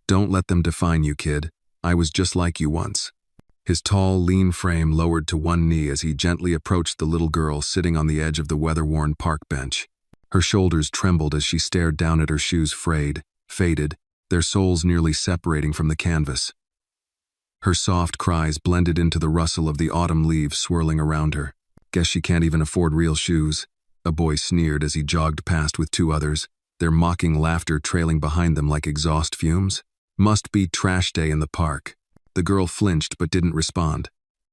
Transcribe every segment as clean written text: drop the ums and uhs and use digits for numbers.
Don't let them define you, kid. I was just like you once. His tall, lean frame lowered to one knee as he gently approached the little girl sitting on the edge of the weather-worn park bench. Her shoulders trembled as she stared down at her shoes frayed, faded, their soles nearly separating from the canvas. Her soft cries blended into the rustle of the autumn leaves swirling around her. Guess she can't even afford real shoes, a boy sneered as he jogged past with two others, their mocking laughter trailing behind them like exhaust fumes. Must be trash day in the park. The girl flinched but didn't respond.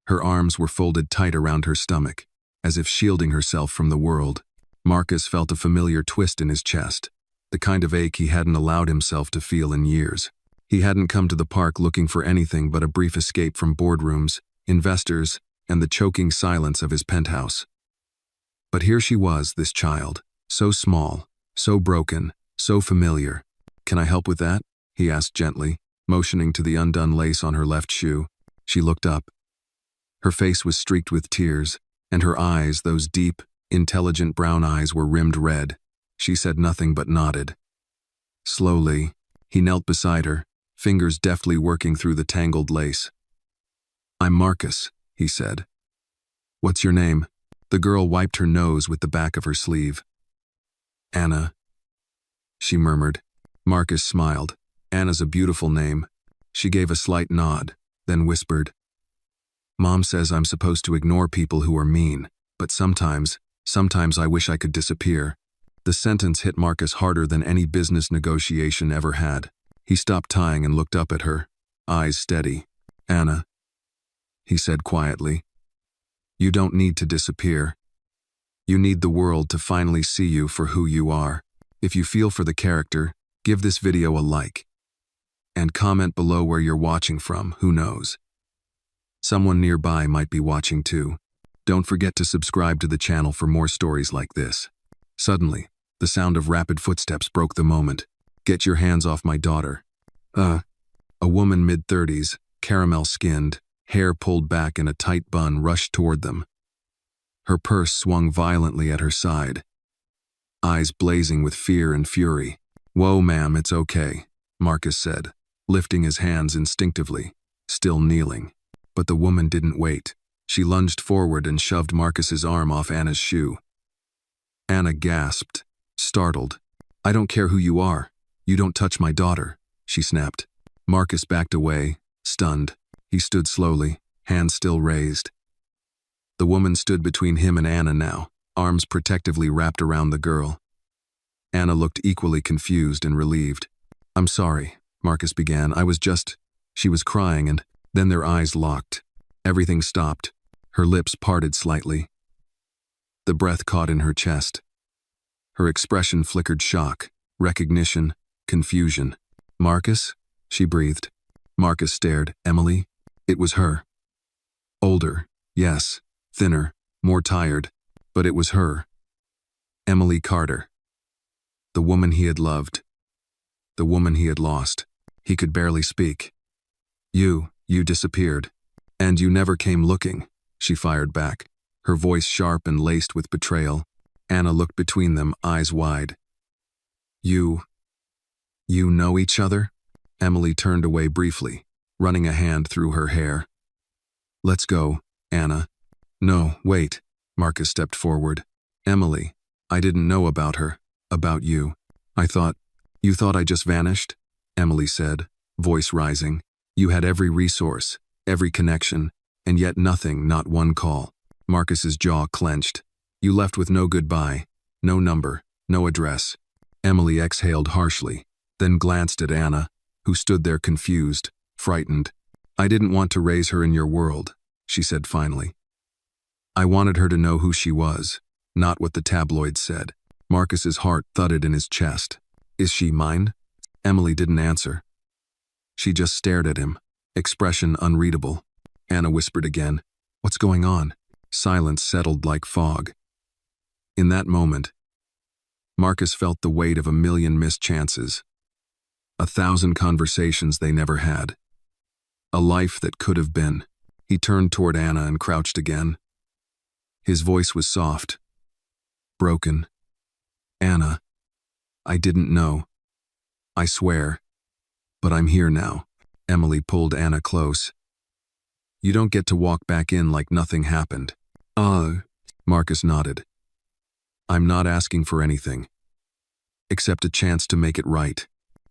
Her arms were folded tight around her stomach, as if shielding herself from the world. Marcus felt a familiar twist in his chest, the kind of ache he hadn't allowed himself to feel in years. He hadn't come to the park looking for anything but a brief escape from boardrooms, investors, and the choking silence of his penthouse. But here she was, this child, so small, so broken, so familiar. "Can I help with that?" he asked gently, motioning to the undone lace on her left shoe. She looked up. Her face was streaked with tears, and her eyes, those deep, intelligent brown eyes, were rimmed red. She said nothing but nodded. Slowly, he knelt beside her, fingers deftly working through the tangled lace. "I'm Marcus," he said. "What's your name?" The girl wiped her nose with the back of her sleeve. "Anna," she murmured. Marcus smiled. "Anna's a beautiful name." She gave a slight nod, then whispered, "Mom says I'm supposed to ignore people who are mean, but sometimes I wish I could disappear." The sentence hit Marcus harder than any business negotiation ever had. He stopped tying and looked up at her, eyes steady. "Anna," he said quietly, "you don't need to disappear. You need the world to finally see you for who you are. If you feel for the character, give this video a like. And comment below where you're watching from, who knows? Someone nearby might be watching too. Don't forget to subscribe to the channel for more stories like this." Suddenly, the sound of rapid footsteps broke the moment. "Get your hands off my daughter." A woman mid-30s, caramel-skinned, hair pulled back in a tight bun, rushed toward them. Her purse swung violently at her side, eyes blazing with fear and fury. "Whoa, ma'am, it's okay," Marcus said, lifting his hands instinctively, still kneeling. But the woman didn't wait. She lunged forward and shoved Marcus's arm off Anna's shoe. Anna gasped, startled. "I don't care who you are. You don't touch my daughter," she snapped. Marcus backed away, stunned. He stood slowly, hands still raised. The woman stood between him and Anna now, arms protectively wrapped around the girl. Anna looked equally confused and relieved. "I'm sorry," Marcus began. She was crying, and then their eyes locked. Everything stopped. Her lips parted slightly. The breath caught in her chest. Her expression flickered shock, recognition, confusion. "Marcus?" she breathed. Marcus stared. "Emily?" It was her. Older, yes, thinner, more tired, but it was her. Emily Carter. The woman he had loved. The woman he had lost. He could barely speak. You disappeared. And you never came looking," she fired back, her voice sharp and laced with betrayal. Anna looked between them, eyes wide. You know each other?" Emily turned away briefly, running a hand through her hair. "Let's go, Anna." "No, wait." Marcus stepped forward. "Emily, I didn't know about her, about you. You thought I just vanished?" Emily said, voice rising. "You had every resource, every connection, and yet nothing, not one call." Marcus's jaw clenched. "You left with no goodbye, no number, no address." Emily exhaled harshly, then glanced at Anna, who stood there confused, frightened. "I didn't want to raise her in your world," she said finally. "I wanted her to know who she was, not what the tabloids said." Marcus's heart thudded in his chest. "Is she mine?" Emily didn't answer. She just stared at him, expression unreadable. Anna whispered again, "What's going on?" Silence settled like fog. In that moment, Marcus felt the weight of 1,000,000 missed chances. 1,000 conversations they never had. A life that could have been. He turned toward Anna and crouched again. His voice was soft, broken. "Anna, I didn't know. I swear." But I'm here now. Emily pulled Anna close. You don't get to walk back in like nothing happened. Marcus nodded. I'm not asking for anything, except a chance to make it right.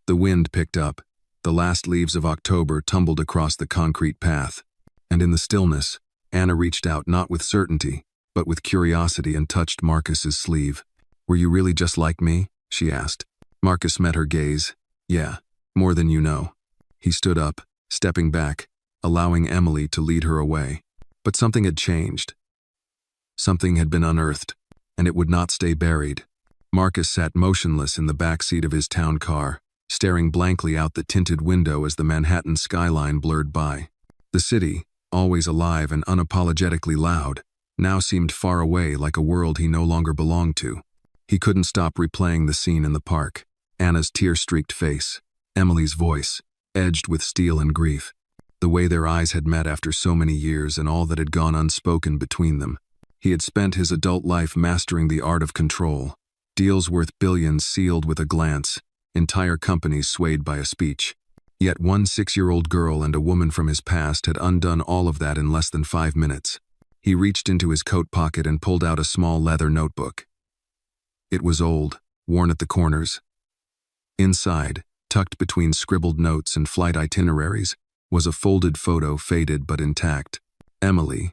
The wind picked up. The last leaves of October tumbled across the concrete path. And in the stillness, Anna reached out not with certainty, but with curiosity and touched Marcus's sleeve. Were you really just like me? She asked. Marcus met her gaze. Yeah, more than you know. He stood up, stepping back, allowing Emily to lead her away. But something had changed. Something had been unearthed, and it would not stay buried. Marcus sat motionless in the back seat of his town car, staring blankly out the tinted window as the Manhattan skyline blurred by. The city, always alive and unapologetically loud, now seemed far away, like a world he no longer belonged to. He couldn't stop replaying the scene in the park. Anna's tear-streaked face, Emily's voice, edged with steel and grief. The way their eyes had met after so many years and all that had gone unspoken between them. He had spent his adult life mastering the art of control. Deals worth billions sealed with a glance, entire companies swayed by a speech. Yet one 6-year-old girl and a woman from his past had undone all of that in less than 5 minutes. He reached into his coat pocket and pulled out a small leather notebook. It was old, worn at the corners. Inside, tucked between scribbled notes and flight itineraries, was a folded photo, faded but intact. Emily,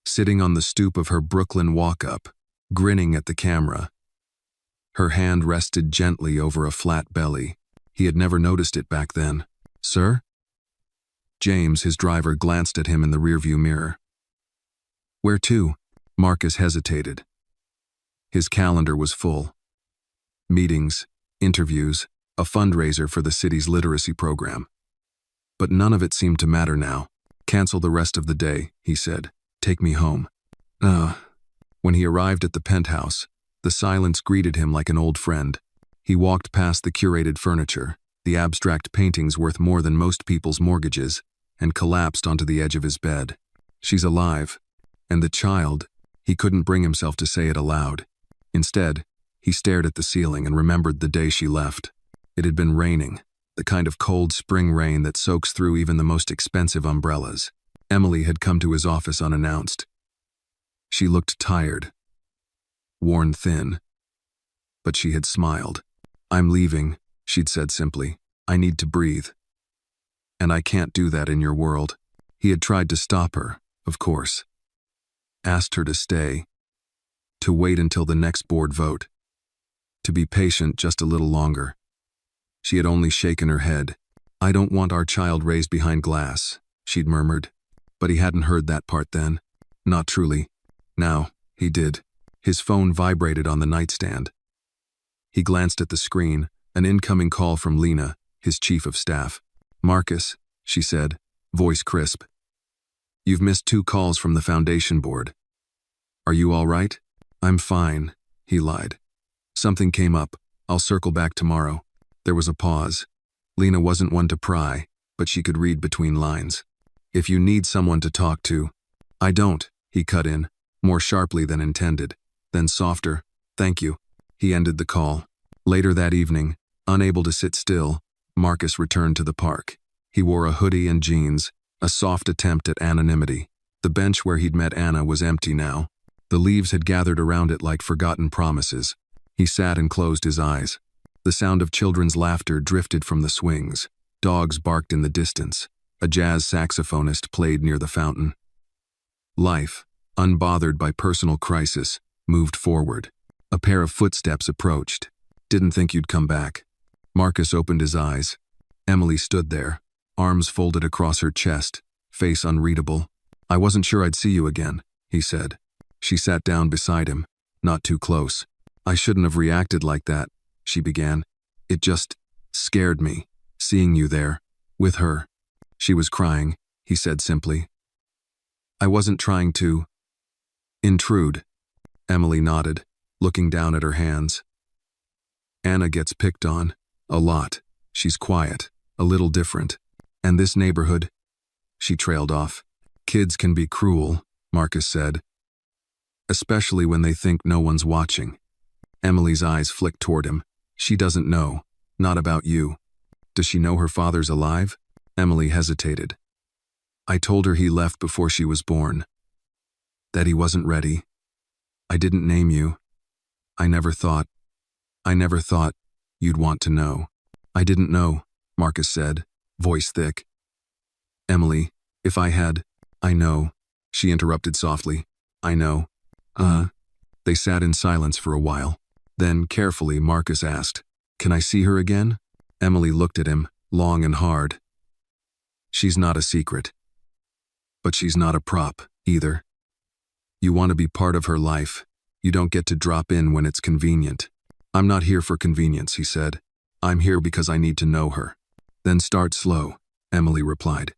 sitting on the stoop of her Brooklyn walk-up, grinning at the camera. Her hand rested gently over a flat belly. He had never noticed it back then. Sir? James, his driver, glanced at him in the rearview mirror. Where to? Marcus hesitated. His calendar was full. Meetings, interviews, a fundraiser for the city's literacy program. But none of it seemed to matter now. Cancel the rest of the day, he said. Take me home. When he arrived at the penthouse, the silence greeted him like an old friend. He walked past the curated furniture, the abstract paintings worth more than most people's mortgages, and collapsed onto the edge of his bed. She's alive. And the child, he couldn't bring himself to say it aloud. Instead, he stared at the ceiling and remembered the day she left. It had been raining, the kind of cold spring rain that soaks through even the most expensive umbrellas. Emily had come to his office unannounced. She looked tired, worn thin, but she had smiled. I'm leaving, she'd said simply. I need to breathe. And I can't do that in your world. He had tried to stop her, of course. Asked her to stay, to wait until the next board vote, to be patient just a little longer. She had only shaken her head. I don't want our child raised behind glass, she'd murmured. But he hadn't heard that part then. Not truly. Now, he did. His phone vibrated on the nightstand. He glanced at the screen, an incoming call from Lena, his chief of staff. Marcus, she said, voice crisp. You've missed 2 calls from the foundation board. Are you all right? I'm fine, he lied. Something came up. I'll circle back tomorrow. There was a pause. Lena wasn't one to pry, but she could read between lines. If you need someone to talk to. I don't, he cut in, more sharply than intended. Then softer. Thank you. He ended the call. Later that evening, unable to sit still, Marcus returned to the park. He wore a hoodie and jeans, a soft attempt at anonymity. The bench where he'd met Anna was empty now. The leaves had gathered around it like forgotten promises. He sat and closed his eyes. The sound of children's laughter drifted from the swings. Dogs barked in the distance. A jazz saxophonist played near the fountain. Life, unbothered by personal crisis, moved forward. A pair of footsteps approached. Didn't think you'd come back. Marcus opened his eyes. Emily stood there, arms folded across her chest, face unreadable. I wasn't sure I'd see you again, he said. She sat down beside him, not too close. I shouldn't have reacted like that, she began. It just scared me, seeing you there, with her. She was crying, he said simply. I wasn't trying to intrude. Emily nodded, looking down at her hands. Anna gets picked on, a lot. She's quiet, a little different. And this neighborhood, she trailed off. Kids can be cruel, Marcus said. Especially when they think no one's watching. Emily's eyes flicked toward him. She doesn't know, not about you. Does she know her father's alive? Emily hesitated. I told her he left before she was born. That he wasn't ready. I didn't name you. I never thought you'd want to know. I didn't know, Marcus said, voice thick. Emily, if I had, I know, she interrupted softly. I know. They sat in silence for a while. Then, carefully, Marcus asked, Can I see her again? Emily looked at him, long and hard. She's not a secret. But she's not a prop, either. You want to be part of her life. You don't get to drop in when it's convenient. I'm not here for convenience, he said. I'm here because I need to know her. Then start slow, Emily replied.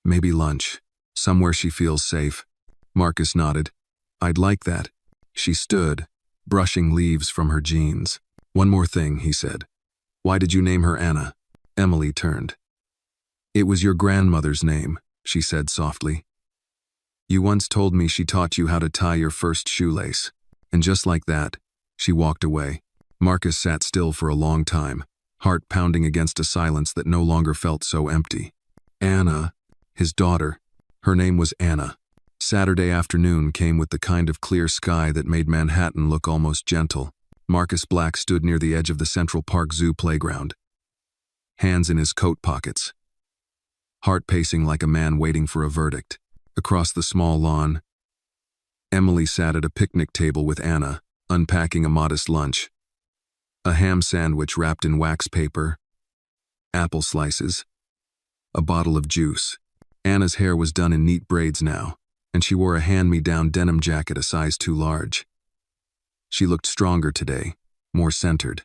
Maybe lunch, somewhere she feels safe. Marcus nodded. I'd like that. She stood, brushing leaves from her jeans. One more thing, he said. Why did you name her Anna? Emily turned. It was your grandmother's name, she said softly. You once told me she taught you how to tie your first shoelace. And just like that, she walked away. Marcus sat still for a long time, heart pounding against a silence that no longer felt so empty. Anna, his daughter, her name was Anna. Saturday afternoon came with the kind of clear sky that made Manhattan look almost gentle. Marcus Black stood near the edge of the Central Park Zoo playground, hands in his coat pockets, heart pacing like a man waiting for a verdict. Across the small lawn, Emily sat at a picnic table with Anna, unpacking a modest lunch. A ham sandwich wrapped in wax paper, apple slices, a bottle of juice. Anna's hair was done in neat braids now, and she wore a hand-me-down denim jacket a size too large. She looked stronger today, more centered.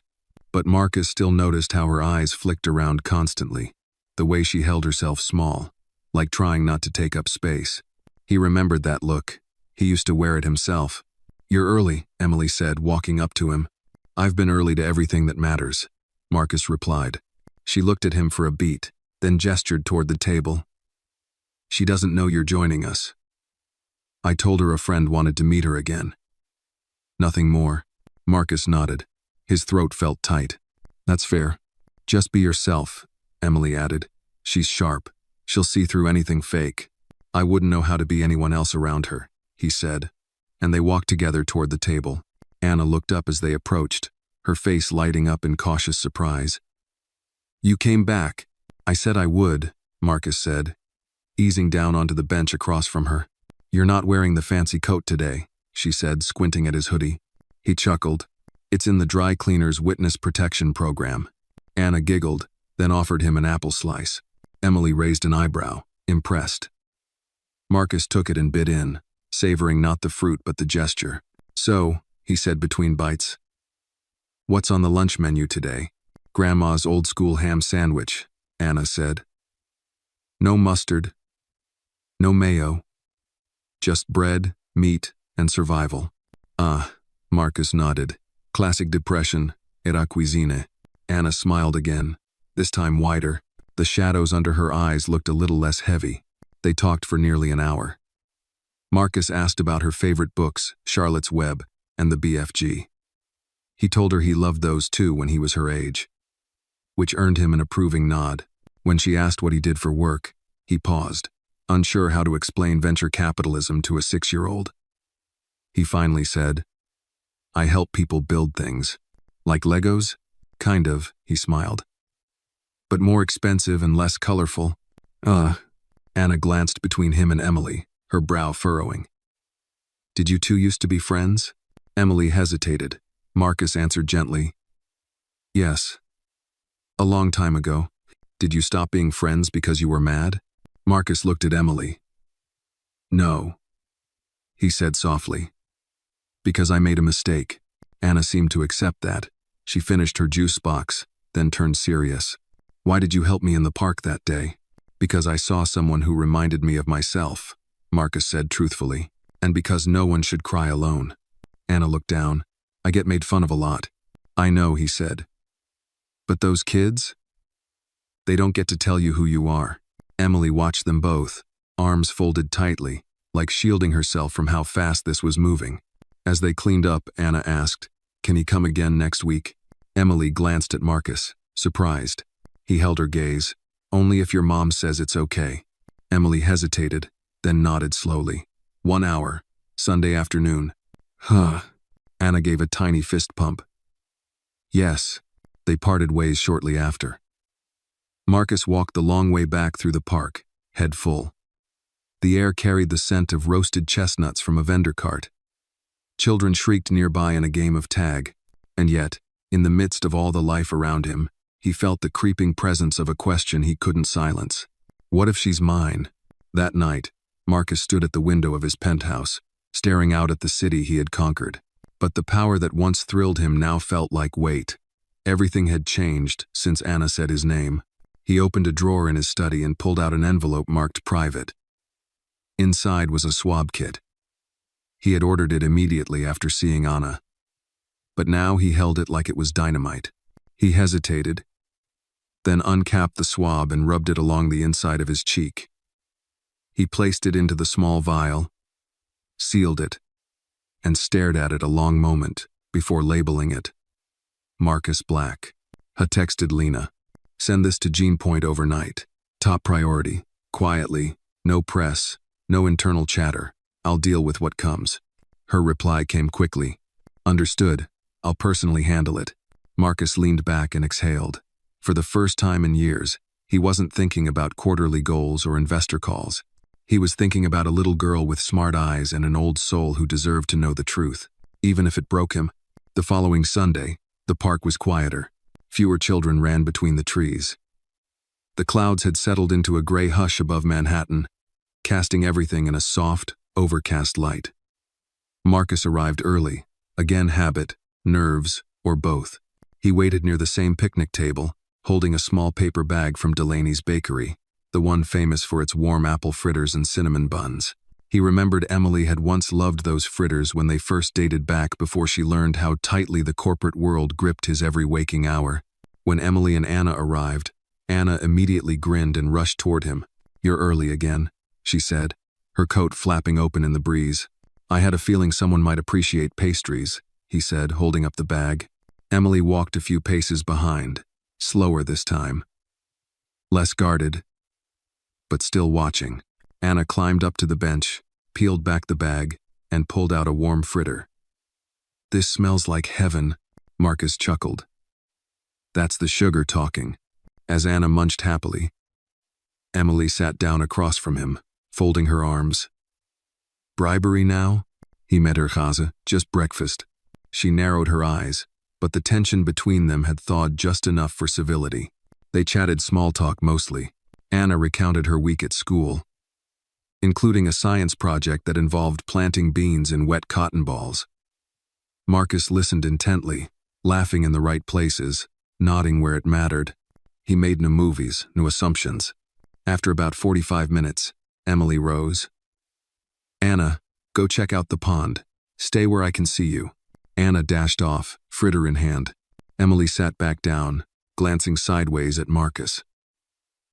But Marcus still noticed how her eyes flicked around constantly, the way she held herself small, like trying not to take up space. He remembered that look. He used to wear it himself. You're early, Emily said, walking up to him. I've been early to everything that matters, Marcus replied. She looked at him for a beat, then gestured toward the table. She doesn't know you're joining us. I told her a friend wanted to meet her again. Nothing more. Marcus nodded. His throat felt tight. That's fair. Just be yourself, Emily added. She's sharp. She'll see through anything fake. I wouldn't know how to be anyone else around her, he said. And they walked together toward the table. Anna looked up as they approached, her face lighting up in cautious surprise. You came back. I said I would, Marcus said, easing down onto the bench across from her. You're not wearing the fancy coat today, she said, squinting at his hoodie. He chuckled. It's in the dry cleaner's witness protection program. Anna giggled, then offered him an apple slice. Emily raised an eyebrow, impressed. Marcus took it and bit in, savoring not the fruit but the gesture. So, he said between bites. What's on the lunch menu today? Grandma's old-school ham sandwich, Anna said. No mustard. No mayo. Just bread, meat, and survival. Marcus nodded. Classic depression, era cuisine. Anna smiled again, this time wider. The shadows under her eyes looked a little less heavy. They talked for nearly an hour. Marcus asked about her favorite books, Charlotte's Web and the BFG. He told her he loved those too when he was her age, which earned him an approving nod. When she asked what he did for work, he paused, unsure how to explain venture capitalism to a 6-year-old. He finally said, I help people build things. Like Legos? Kind of, he smiled. But more expensive and less colorful. Anna glanced between him and Emily, her brow furrowing. Did you two used to be friends? Emily hesitated. Marcus answered gently. Yes. A long time ago. Did you stop being friends because you were mad? Marcus looked at Emily. No, he said softly. Because I made a mistake. Anna seemed to accept that. She finished her juice box, then turned serious. Why did you help me in the park that day? Because I saw someone who reminded me of myself, Marcus said truthfully. And because no one should cry alone. Anna looked down. I get made fun of a lot. I know, he said. But those kids? They don't get to tell you who you are. Emily watched them both, arms folded tightly, like shielding herself from how fast this was moving. As they cleaned up, Anna asked, Can he come again next week? Emily glanced at Marcus, surprised. He held her gaze. Only if your mom says it's okay. Emily hesitated, then nodded slowly. 1 hour. Sunday afternoon. Huh. Anna gave a tiny fist pump. Yes. They parted ways shortly after. Marcus walked the long way back through the park, head full. The air carried the scent of roasted chestnuts from a vendor cart. Children shrieked nearby in a game of tag, and yet, in the midst of all the life around him, he felt the creeping presence of a question he couldn't silence. What if she's mine? That night, Marcus stood at the window of his penthouse, staring out at the city he had conquered. But the power that once thrilled him now felt like weight. Everything had changed since Anna said his name. He opened a drawer in his study and pulled out an envelope marked private. Inside was a swab kit. He had ordered it immediately after seeing Anna. But now he held it like it was dynamite. He hesitated, then uncapped the swab and rubbed it along the inside of his cheek. He placed it into the small vial, sealed it, and stared at it a long moment before labeling it. Marcus Black. Ha texted Lena. Send this to Gene Point overnight. Top priority. Quietly. No press. No internal chatter. I'll deal with what comes. Her reply came quickly. Understood. I'll personally handle it. Marcus leaned back and exhaled. For the first time in years, he wasn't thinking about quarterly goals or investor calls. He was thinking about a little girl with smart eyes and an old soul who deserved to know the truth, even if it broke him. The following Sunday, the park was quieter. Fewer children ran between the trees. The clouds had settled into a gray hush above Manhattan, casting everything in a soft, overcast light. Marcus arrived early, again habit, nerves, or both. He waited near the same picnic table, holding a small paper bag from Delaney's bakery, the one famous for its warm apple fritters and cinnamon buns. He remembered Emily had once loved those fritters when they first dated back before she learned how tightly the corporate world gripped his every waking hour. When Emily and Anna arrived, Anna immediately grinned and rushed toward him. You're early again, she said, her coat flapping open in the breeze. I had a feeling someone might appreciate pastries, he said, holding up the bag. Emily walked a few paces behind, slower this time. Less guarded, but still watching. Anna climbed up to the bench, peeled back the bag, and pulled out a warm fritter. This smells like heaven, Marcus chuckled. That's the sugar talking. As Anna munched happily, Emily sat down across from him, folding her arms. Bribery now? He met her Chaza, just breakfast. She narrowed her eyes, but the tension between them had thawed just enough for civility. They chatted small talk mostly. Anna recounted her week at school, including a science project that involved planting beans in wet cotton balls. Marcus listened intently, laughing in the right places, nodding where it mattered. He made no movies, no assumptions. After about 45 minutes, Emily rose. Anna, go check out the pond. Stay where I can see you. Anna dashed off, fritter in hand. Emily sat back down, glancing sideways at Marcus.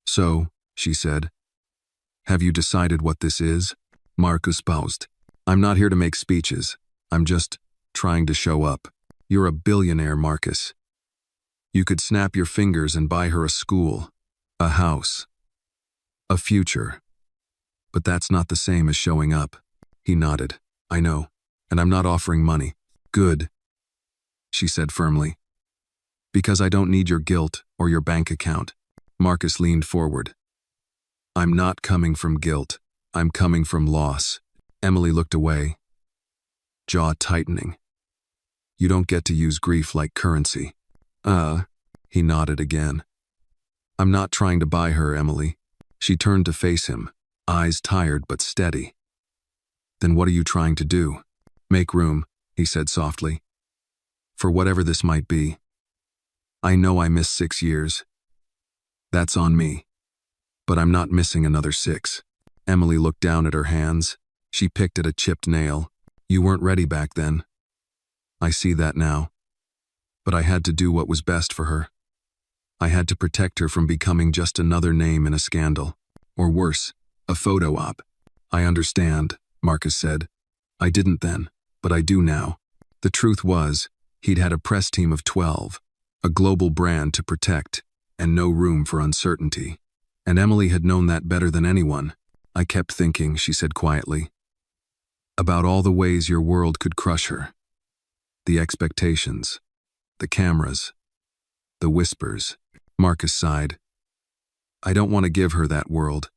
So, she said, have you decided what this is? Marcus paused. I'm not here to make speeches. I'm just trying to show up. You're a billionaire, Marcus. You could snap your fingers and buy her a school, a house, a future. But that's not the same as showing up. He nodded. I know, and I'm not offering money. Good, she said firmly. Because I don't need your guilt or your bank account. Marcus leaned forward. I'm not coming from guilt. I'm coming from loss. Emily looked away, jaw tightening. You don't get to use grief like currency. He nodded again. I'm not trying to buy her, Emily. She turned to face him, eyes tired but steady. Then what are you trying to do? Make room, he said softly. For whatever this might be. I know I missed 6 years. That's on me. But I'm not missing another 6. Emily looked down at her hands. She picked at a chipped nail. You weren't ready back then. I see that now. But I had to do what was best for her. I had to protect her from becoming just another name in a scandal. Or worse, a photo op. I understand, Marcus said. I didn't then, but I do now. The truth was, he'd had a press team of 12, a global brand to protect, and no room for uncertainty. And Emily had known that better than anyone. I kept thinking, she said quietly, about all the ways your world could crush her. The expectations, the cameras, the whispers. Marcus sighed. I don't want to give her that world.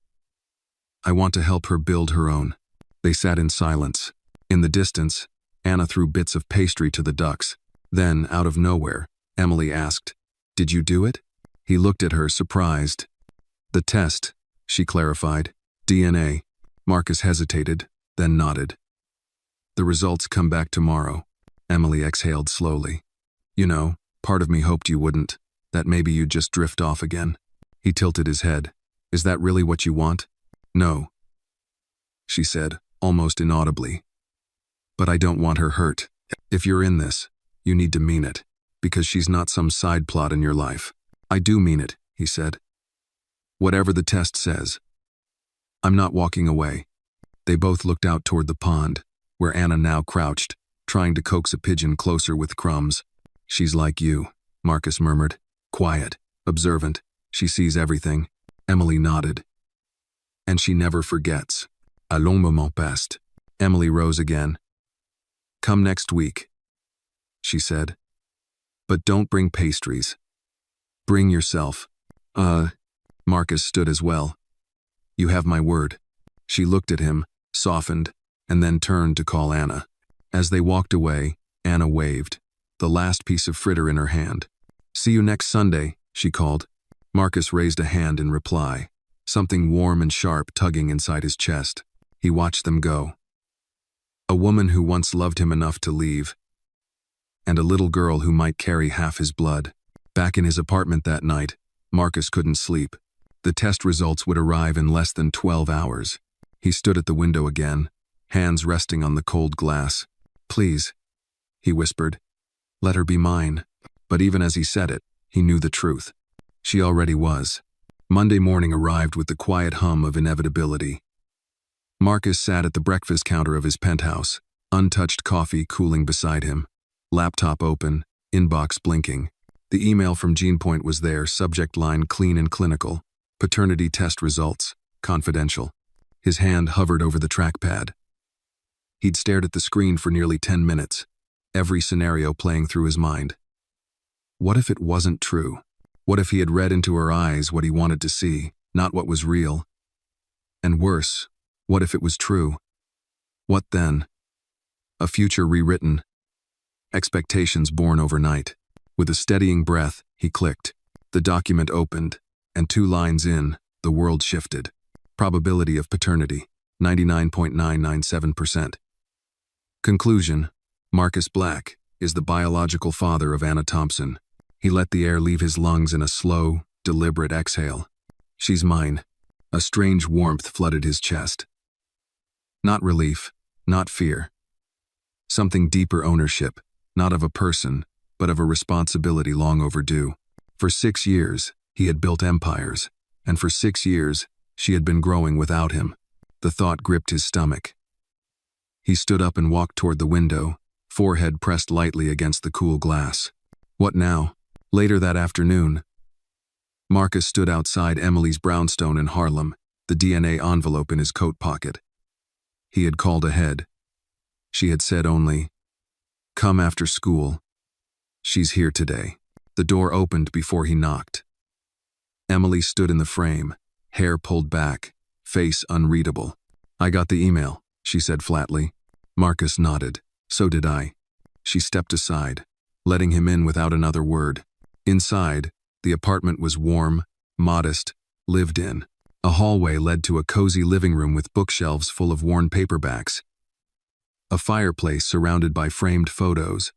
I want to help her build her own. They sat in silence. In the distance, Anna threw bits of pastry to the ducks. Then, out of nowhere, Emily asked, Did you do it? He looked at her, surprised. The test, she clarified. DNA. Marcus hesitated, then nodded. The results come back tomorrow. Emily exhaled slowly. You know, part of me hoped you wouldn't, that maybe you'd just drift off again. He tilted his head. Is that really what you want? No, she said, almost inaudibly. But I don't want her hurt. If you're in this, you need to mean it, because she's not some side plot in your life. I do mean it, he said. Whatever the test says. I'm not walking away. They both looked out toward the pond, where Anna now crouched, trying to coax a pigeon closer with crumbs. She's like you, Marcus murmured. Quiet, observant. She sees everything. Emily nodded. And she never forgets. A long moment passed. Emily rose again. Come next week, she said. But don't bring pastries. Bring yourself. Marcus stood as well. You have my word. She looked at him, softened, and then turned to call Anna. As they walked away, Anna waved, the last piece of fritter in her hand. See you next Sunday, she called. Marcus raised a hand in reply, something warm and sharp tugging inside his chest. He watched them go. A woman who once loved him enough to leave, and a little girl who might carry half his blood. Back in his apartment that night, Marcus couldn't sleep. The test results would arrive in less than 12 hours. He stood at the window again, hands resting on the cold glass. Please, he whispered, let her be mine. But even as he said it, he knew the truth. She already was. Monday morning arrived with the quiet hum of inevitability. Marcus sat at the breakfast counter of his penthouse, untouched coffee cooling beside him. Laptop open, inbox blinking. The email from GenePoint was there, subject line clean and clinical. Paternity test results, confidential. His hand hovered over the trackpad. He'd stared at the screen for nearly 10 minutes, every scenario playing through his mind. What if it wasn't true? What if he had read into her eyes what he wanted to see, not what was real? And worse, what if it was true? What then? A future rewritten. Expectations born overnight. With a steadying breath, he clicked. The document opened, and 2 lines in, the world shifted. Probability of paternity, 99.997%. Conclusion, Marcus Black is the biological father of Anna Thompson. He let the air leave his lungs in a slow, deliberate exhale. She's mine. A strange warmth flooded his chest. Not relief, not fear. Something deeper ownership, not of a person, but of a responsibility long overdue. For 6 years, he had built empires, and for 6 years, she had been growing without him. The thought gripped his stomach. He stood up and walked toward the window, forehead pressed lightly against the cool glass. What now? Later that afternoon, Marcus stood outside Emily's brownstone in Harlem, the DNA envelope in his coat pocket. He had called ahead. She had said only, "Come after school. She's here today." The door opened before he knocked. Emily stood in the frame, hair pulled back, face unreadable. "I got the email," she said flatly. Marcus nodded. "So did I." She stepped aside, letting him in without another word. Inside, the apartment was warm, modest, lived in. A hallway led to a cozy living room with bookshelves full of worn paperbacks, a fireplace surrounded by framed photos,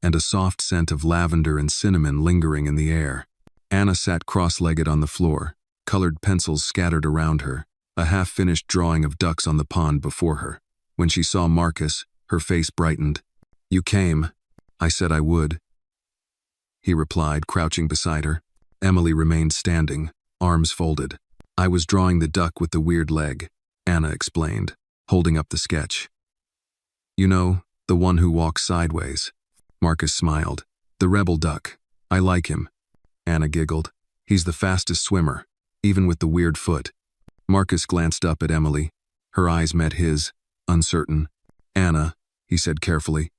and a soft scent of lavender and cinnamon lingering in the air. Anna sat cross-legged on the floor, colored pencils scattered around her, a half-finished drawing of ducks on the pond before her. When she saw Marcus, her face brightened. "You came. I said I would," he replied, crouching beside her. Emily remained standing, arms folded. "I was drawing the duck with the weird leg," Anna explained, holding up the sketch. "You know, the one who walks sideways." Marcus smiled. "The rebel duck. I like him." Anna giggled. He's the fastest swimmer, even with the weird foot. Marcus glanced up at Emily. Her eyes met his, uncertain. Anna, he said carefully.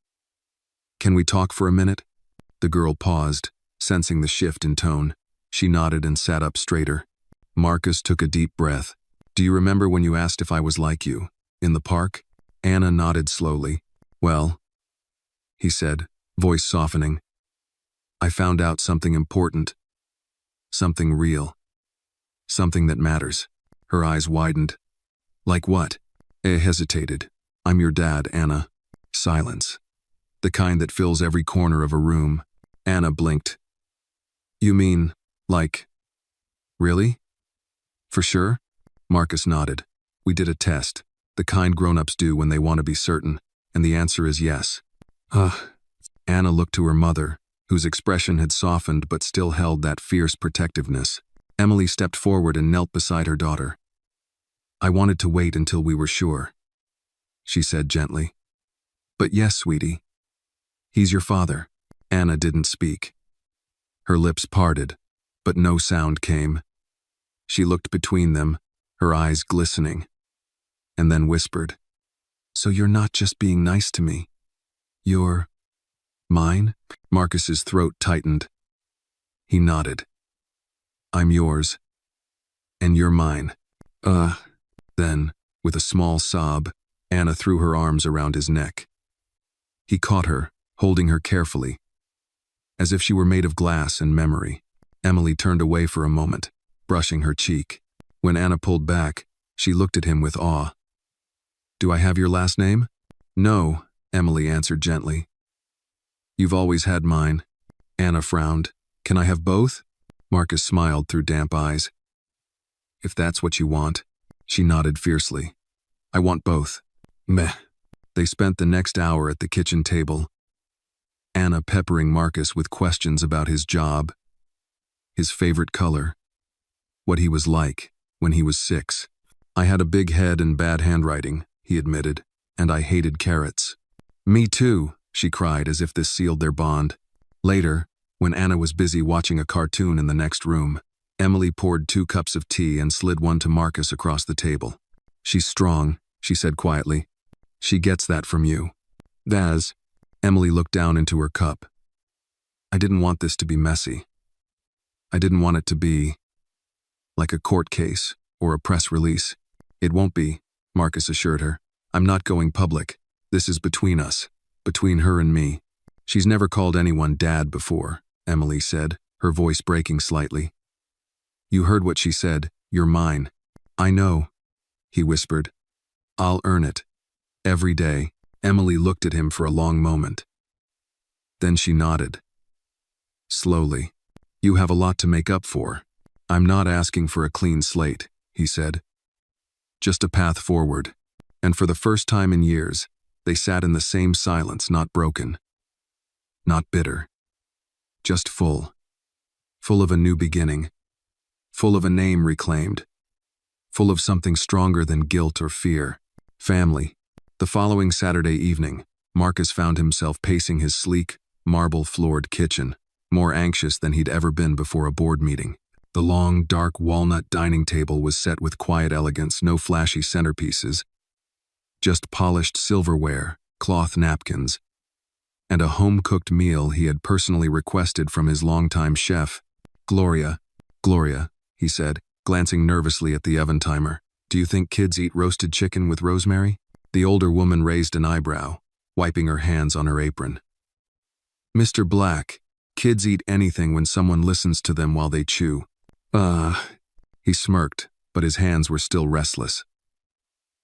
Can we talk for a minute? The girl paused, sensing the shift in tone. She nodded and sat up straighter. Marcus took a deep breath. Do you remember when you asked if I was like you? In the park? Anna nodded slowly. Well, he said, voice softening. I found out something important. Something real. Something that matters. Her eyes widened. Like what? I hesitated. I'm your dad, Anna. Silence. The kind that fills every corner of a room. Anna blinked. You mean, like, really? For sure? Marcus nodded. We did a test, the kind grown-ups do when they want to be certain, and the answer is yes. Anna looked to her mother, whose expression had softened but still held that fierce protectiveness. Emily stepped forward and knelt beside her daughter. I wanted to wait until we were sure, she said gently. But yes, sweetie. He's your father. Anna didn't speak. Her lips parted, but no sound came. She looked between them, her eyes glistening, and then whispered, So you're not just being nice to me. You're mine? Marcus's throat tightened. He nodded. I'm yours, and you're mine. Then, with a small sob, Anna threw her arms around his neck. He caught her, holding her carefully, as if she were made of glass and memory. Emily turned away for a moment, brushing her cheek. When Anna pulled back, she looked at him with awe. Do I have your last name? No, Emily answered gently. You've always had mine. Anna frowned. Can I have both? Marcus smiled through damp eyes. If that's what you want. She nodded fiercely. I want both. Meh. They spent the next hour at the kitchen table, Anna peppering Marcus with questions about his job, his favorite color, what he was like when he was 6. I had a big head and bad handwriting, he admitted, and I hated carrots. Me too, she cried as if this sealed their bond. Later, when Anna was busy watching a cartoon in the next room, Emily poured 2 cups of tea and slid one to Marcus across the table. She's strong, she said quietly. She gets that from you. Vaz. Emily looked down into her cup. I didn't want this to be messy. I didn't want it to be like a court case or a press release. It won't be, Marcus assured her. I'm not going public. This is between us, between her and me. She's never called anyone dad before, Emily said, her voice breaking slightly. You heard what she said. You're mine. I know, he whispered. I'll earn it. Every day. Emily looked at him for a long moment. Then she nodded. Slowly. You have a lot to make up for. I'm not asking for a clean slate, he said. Just a path forward. And for the first time in years, they sat in the same silence, not broken. Not bitter. Just full. Full of a new beginning. Full of a name reclaimed. Full of something stronger than guilt or fear. Family. The following Saturday evening, Marcus found himself pacing his sleek, marble-floored kitchen, more anxious than he'd ever been before a board meeting. The long, dark walnut dining table was set with quiet elegance, no flashy centerpieces, just polished silverware, cloth napkins, and a home-cooked meal he had personally requested from his longtime chef. Gloria, he said, glancing nervously at the oven timer. Do you think kids eat roasted chicken with rosemary? The older woman raised an eyebrow, wiping her hands on her apron. Mr. Black, kids eat anything when someone listens to them while they chew. He smirked, but his hands were still restless.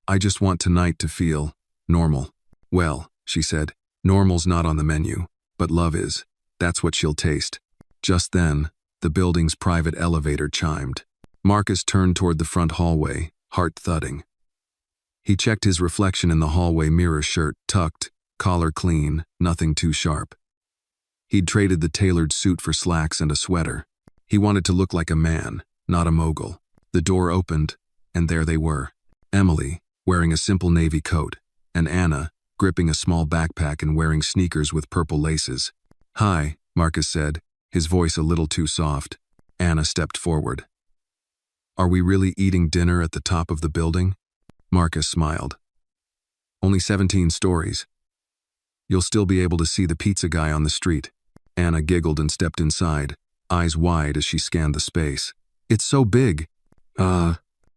I just want tonight to feel normal. Well, she said, normal's not on the menu, but love is. That's what she'll taste. Just then, the building's private elevator chimed. Marcus turned toward the front hallway, heart thudding. He checked his reflection in the hallway mirror, shirt tucked, collar clean, nothing too sharp. He'd traded the tailored suit for slacks and a sweater. He wanted to look like a man, not a mogul. The door opened, and there they were. Emily, wearing a simple navy coat, and Anna, gripping a small backpack and wearing sneakers with purple laces. Hi, Marcus said, his voice a little too soft. Anna stepped forward. Are we really eating dinner at the top of the building? Marcus smiled. Only 17 stories. You'll still be able to see the pizza guy on the street. Anna giggled and stepped inside, eyes wide as she scanned the space. It's so big.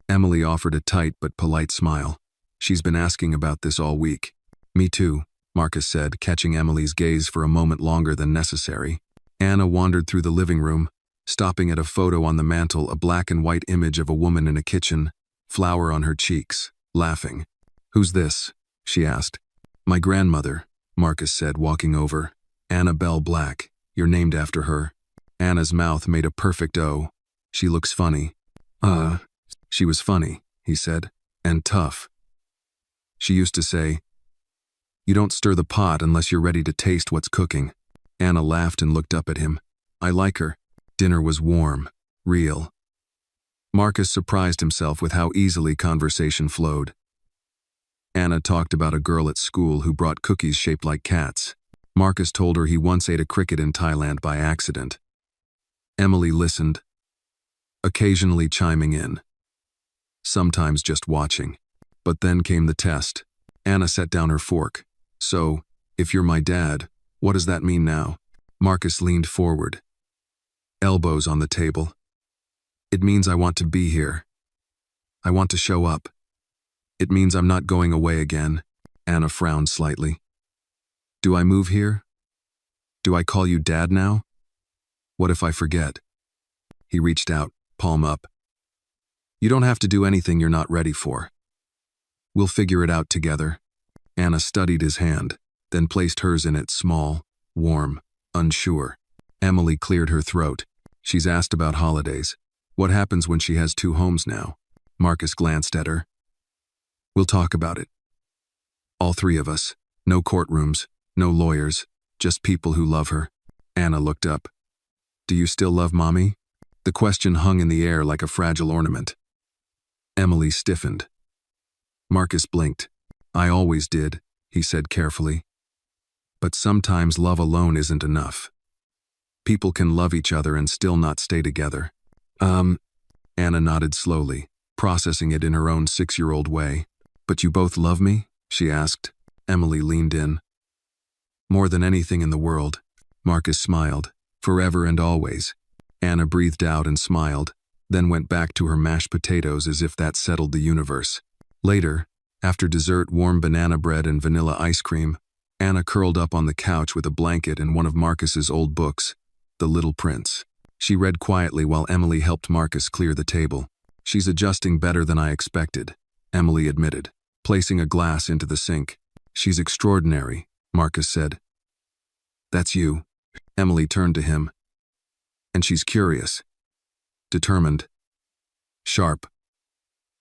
Emily offered a tight but polite smile. She's been asking about this all week. Me too, Marcus said, catching Emily's gaze for a moment longer than necessary. Anna wandered through the living room, stopping at a photo on the mantel, a black and white image of a woman in a kitchen, flour on her cheeks, laughing. Who's this? She asked. My grandmother, Marcus said, walking over. Annabelle Black. You're named after her. Anna's mouth made a perfect O. She looks funny. She was funny, he said, and tough. She used to say, you don't stir the pot unless you're ready to taste what's cooking. Anna laughed and looked up at him. I like her. Dinner was warm, real. Marcus surprised himself with how easily conversation flowed. Anna talked about a girl at school who brought cookies shaped like cats. Marcus told her he once ate a cricket in Thailand by accident. Emily listened, occasionally chiming in, sometimes just watching. But then came the test. Anna set down her fork. So, if you're my dad, what does that mean now? Marcus leaned forward, elbows on the table. It means I want to be here. I want to show up. It means I'm not going away again. Anna frowned slightly. Do I move here? Do I call you Dad now? What if I forget? He reached out, palm up. You don't have to do anything you're not ready for. We'll figure it out together. Anna studied his hand, then placed hers in it, small, warm, unsure. Emily cleared her throat. She's asked about holidays. What happens when she has two homes now? Marcus glanced at her. We'll talk about it. All three of us. No courtrooms, no lawyers, just people who love her. Anna looked up. Do you still love Mommy? The question hung in the air like a fragile ornament. Emily stiffened. Marcus blinked. I always did, he said carefully. But sometimes love alone isn't enough. People can love each other and still not stay together. Anna nodded slowly, processing it in her own 6-year-old way. But you both love me? She asked. Emily leaned in. More than anything in the world. Marcus smiled. Forever and always. Anna breathed out and smiled, then went back to her mashed potatoes as if that settled the universe. Later, after dessert, warm banana bread and vanilla ice cream, Anna curled up on the couch with a blanket and one of Marcus's old books, The Little Prince. She read quietly while Emily helped Marcus clear the table. She's adjusting better than I expected, Emily admitted, placing a glass into the sink. She's extraordinary, Marcus said. That's you. Emily turned to him. And she's curious. Determined. Sharp.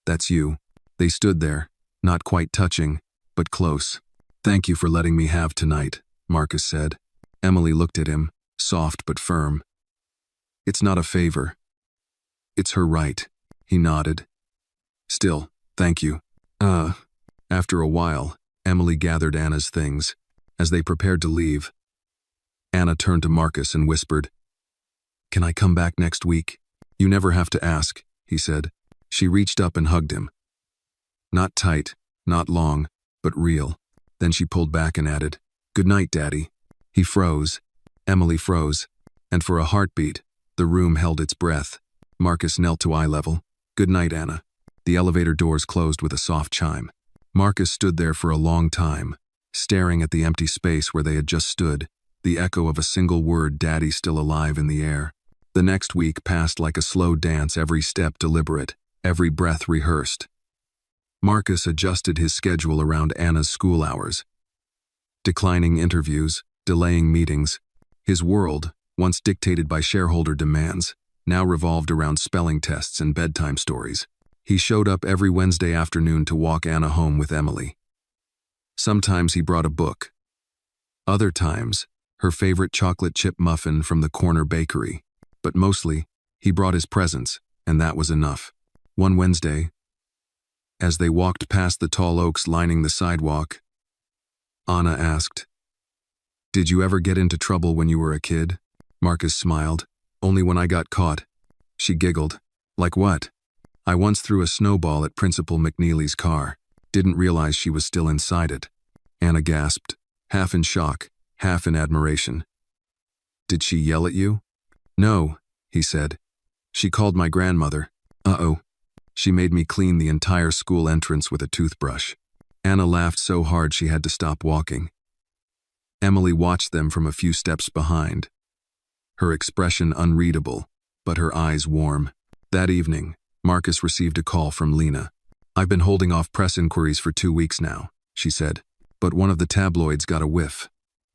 That's you. They stood there, not quite touching, but close. Thank you for letting me have tonight, Marcus said. Emily looked at him, soft but firm. It's not a favor. It's her right. He nodded. Still, thank you. After a while, Emily gathered Anna's things. As they prepared to leave, Anna turned to Marcus and whispered, Can I come back next week? You never have to ask, he said. She reached up and hugged him. Not tight, not long, but real. Then she pulled back and added, Good night, Daddy. He froze. Emily froze. And for a heartbeat, the room held its breath. Marcus knelt to eye level. Good night, Anna. The elevator doors closed with a soft chime. Marcus stood there for a long time, staring at the empty space where they had just stood, the echo of a single word, Daddy, still alive in the air. The next week passed like a slow dance, every step deliberate, every breath rehearsed. Marcus adjusted his schedule around Anna's school hours, declining interviews, delaying meetings. His world, once dictated by shareholder demands, now revolved around spelling tests and bedtime stories. He showed up every Wednesday afternoon to walk Anna home with Emily. Sometimes he brought a book. Other times, her favorite chocolate chip muffin from the corner bakery. But mostly, he brought his presents, and that was enough. One Wednesday, as they walked past the tall oaks lining the sidewalk, Anna asked, Did you ever get into trouble when you were a kid? Marcus smiled. Only when I got caught. She giggled. Like what? I once threw a snowball at Principal McNeely's car. Didn't realize she was still inside it. Anna gasped, half in shock, half in admiration. Did she yell at you? No, he said. She called my grandmother. Uh-oh. She made me clean the entire school entrance with a toothbrush. Anna laughed so hard she had to stop walking. Emily watched them from a few steps behind. Her expression unreadable, but her eyes warm. That evening, Marcus received a call from Lena. I've been holding off press inquiries for 2 weeks now, she said, but one of the tabloids got a whiff.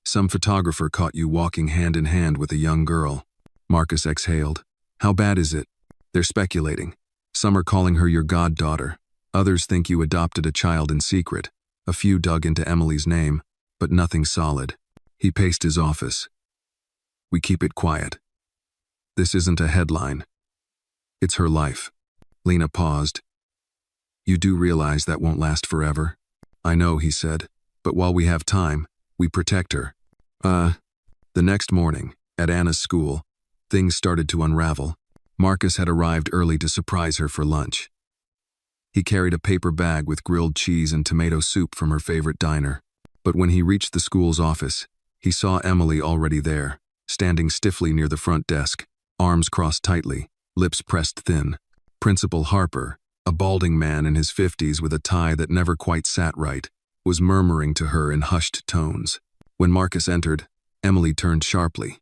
Some photographer caught you walking hand in hand with a young girl. Marcus exhaled. How bad is it? They're speculating. Some are calling her your goddaughter. Others think you adopted a child in secret. A few dug into Emily's name, but nothing solid. He paced his office. We keep it quiet. This isn't a headline. It's her life. Lena paused. You do realize that won't last forever? I know, he said, but while we have time, we protect her. The next morning, at Anna's school, things started to unravel. Marcus had arrived early to surprise her for lunch. He carried a paper bag with grilled cheese and tomato soup from her favorite diner. But when he reached the school's office, he saw Emily already there, standing stiffly near the front desk, arms crossed tightly, lips pressed thin. Principal Harper, a balding man in his 50s with a tie that never quite sat right, was murmuring to her in hushed tones. When Marcus entered, Emily turned sharply.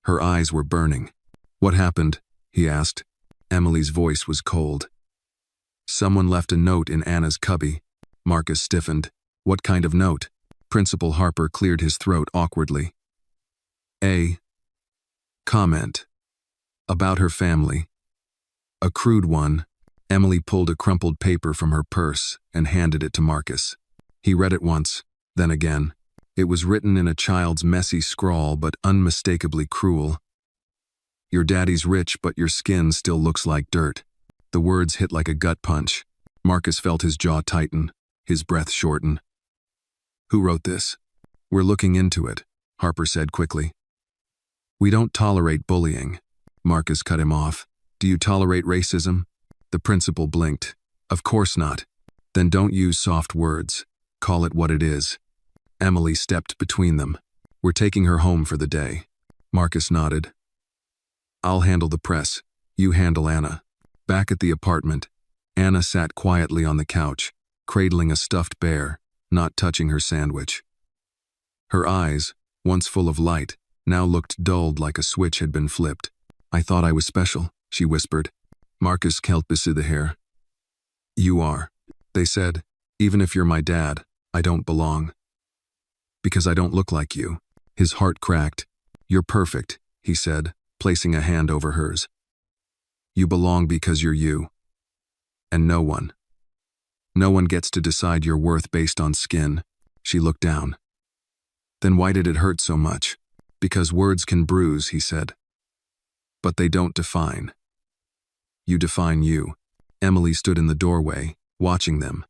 Her eyes were burning. What happened? He asked. Emily's voice was cold. Someone left a note in Anna's cubby. Marcus stiffened. What kind of note? Principal Harper cleared his throat awkwardly. A comment. About her family. A crude one. Emily pulled a crumpled paper from her purse and handed it to Marcus. He read it once, then again. It was written in a child's messy scrawl, but unmistakably cruel. Your daddy's rich, but your skin still looks like dirt. The words hit like a gut punch. Marcus felt his jaw tighten, his breath shorten. Who wrote this? We're looking into it, Harper said quickly. We don't tolerate bullying. Marcus cut him off. Do you tolerate racism? The principal blinked. Of course not. Then don't use soft words. Call it what it is. Emily stepped between them. We're taking her home for the day. Marcus nodded. I'll handle the press. You handle Anna. Back at the apartment, Anna sat quietly on the couch, cradling a stuffed bear, not touching her sandwich. Her eyes, once full of light, now looked dulled like a switch had been flipped. I thought I was special, she whispered. Marcus knelt beside her. You are, they said. Even if you're my dad, I don't belong. Because I don't look like you. His heart cracked. You're perfect, he said, placing a hand over hers. You belong because you're you. And no one gets to decide your worth based on skin. She looked down. Then why did it hurt so much? Because words can bruise, he said. But they don't define. You define you. Emily stood in the doorway, watching them.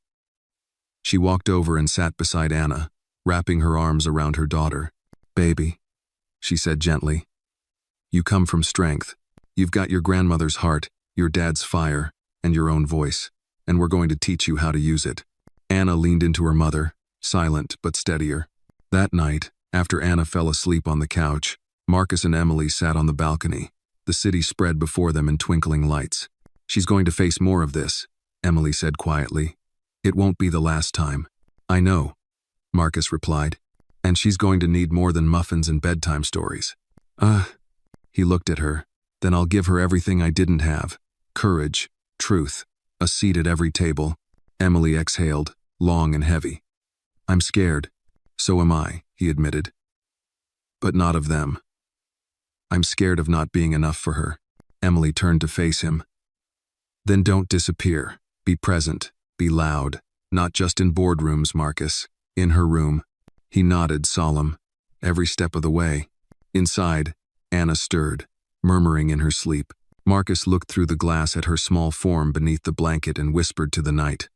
She walked over and sat beside Anna, wrapping her arms around her daughter. Baby, she said gently. You come from strength. You've got your grandmother's heart, your dad's fire, and your own voice, and we're going to teach you how to use it. Anna leaned into her mother, silent but steadier. That night, after Anna fell asleep on the couch, Marcus and Emily sat on the balcony. The city spread before them in twinkling lights. She's going to face more of this, Emily said quietly. It won't be the last time. I know, Marcus replied. And she's going to need more than muffins and bedtime stories. He looked at her. Then I'll give her everything I didn't have. Courage, truth, a seat at every table. Emily exhaled, long and heavy. I'm scared. So am I, he admitted. But not of them. I'm scared of not being enough for her. Emily turned to face him. Then don't disappear. Be present. Be loud. Not just in boardrooms, Marcus. In her room. He nodded, solemn. Every step of the way. Inside, Anna stirred, murmuring in her sleep. Marcus looked through the glass at her small form beneath the blanket and whispered to the night.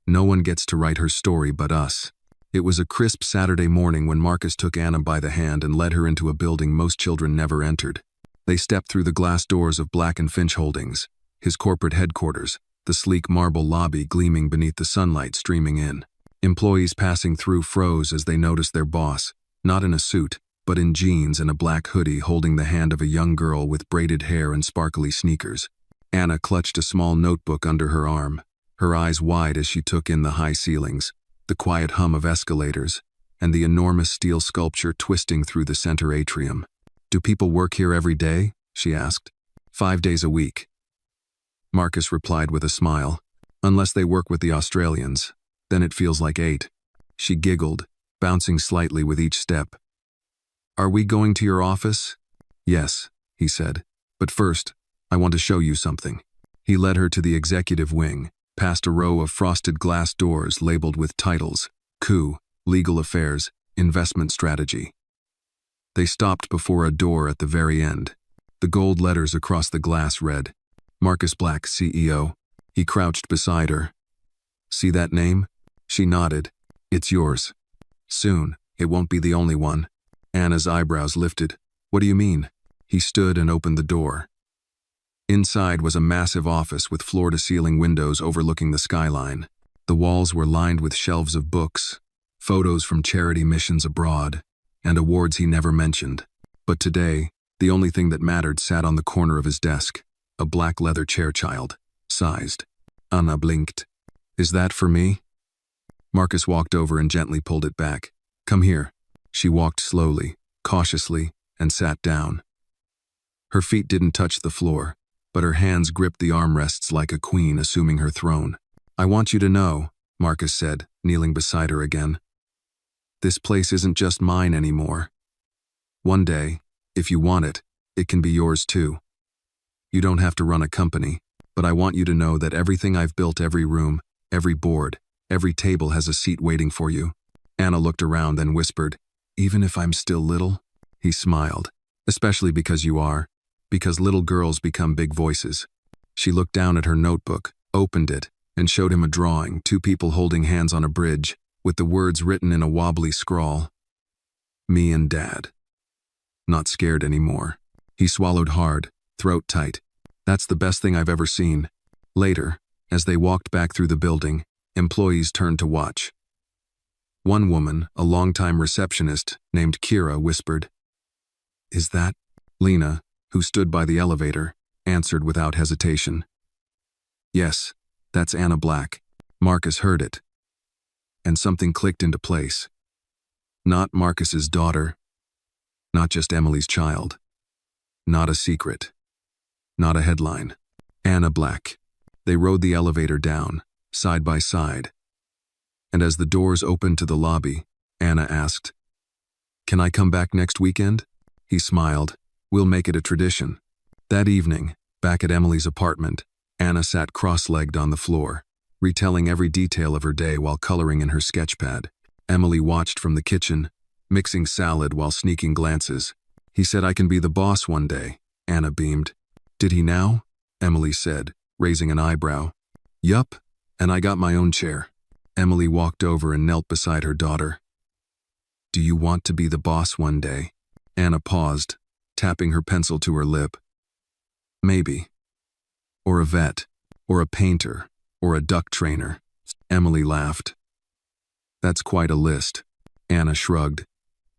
No one gets to write her story but us. It was a crisp Saturday morning when Marcus took Anna by the hand and led her into a building most children never entered. They stepped through the glass doors of Black & Finch Holdings, his corporate headquarters, the sleek marble lobby gleaming beneath the sunlight streaming in. Employees passing through froze as they noticed their boss, not in a suit, but in jeans and a black hoodie, holding the hand of a young girl with braided hair and sparkly sneakers. Anna clutched a small notebook under her arm, her eyes wide as she took in the high ceilings, the quiet hum of escalators, and the enormous steel sculpture twisting through the center atrium. "Do people work here every day?" she asked. "5 days a week." Marcus replied with a smile. "Unless they work with the Australians, then it feels like 8. She giggled, bouncing slightly with each step. "Are we going to your office?" "Yes," he said. "But first, I want to show you something." He led her to the executive wing, past a row of frosted glass doors labeled with titles: Coup, Legal Affairs, Investment Strategy. They stopped before a door at the very end. The gold letters across the glass read, Marcus Black, CEO. He crouched beside her. "See that name?" She nodded. "It's yours. Soon, it won't be the only one." Anna's eyebrows lifted. "What do you mean?" He stood and opened the door. Inside was a massive office with floor-to-ceiling windows overlooking the skyline. The walls were lined with shelves of books, photos from charity missions abroad, and awards he never mentioned. But today, the only thing that mattered sat on the corner of his desk, a black leather chair child, sized. Anna blinked. "Is that for me?" Marcus walked over and gently pulled it back. "Come here." She walked slowly, cautiously, and sat down. Her feet didn't touch the floor, but her hands gripped the armrests like a queen assuming her throne. "I want you to know," Marcus said, kneeling beside her again. "This place isn't just mine anymore. One day, if you want it, it can be yours too. You don't have to run a company, but I want you to know that everything I've built, every room, every board, every table has a seat waiting for you." Anna looked around, then whispered, "Even if I'm still little?" He smiled. "Especially because you are. Because little girls become big voices." She looked down at her notebook, opened it, and showed him a drawing, 2 people holding hands on a bridge, with the words written in a wobbly scrawl. "Me and Dad. Not scared anymore." He swallowed hard, throat tight. "That's the best thing I've ever seen." Later, as they walked back through the building, employees turned to watch. One woman, a longtime receptionist named Kira, whispered, "Is that?" Lena, who stood by the elevator, answered without hesitation. "Yes, that's Anna Black." Marcus heard it, and something clicked into place. Not Marcus's daughter, not just Emily's child, not a secret, not a headline. Anna Black. They rode the elevator down, side by side. And as the doors opened to the lobby, Anna asked, "Can I come back next weekend?" He smiled. "We'll make it a tradition." That evening, back at Emily's apartment, Anna sat cross-legged on the floor, retelling every detail of her day while coloring in her sketchpad. Emily watched from the kitchen, mixing salad while sneaking glances. "He said I can be the boss one day," Anna beamed. "Did he now?" Emily said, raising an eyebrow. "Yup, and I got my own chair." Emily walked over and knelt beside her daughter. "Do you want to be the boss one day?" Anna paused, tapping her pencil to her lip. "Maybe. Or a vet, or a painter, or a duck trainer." Emily laughed. "That's quite a list." Anna shrugged.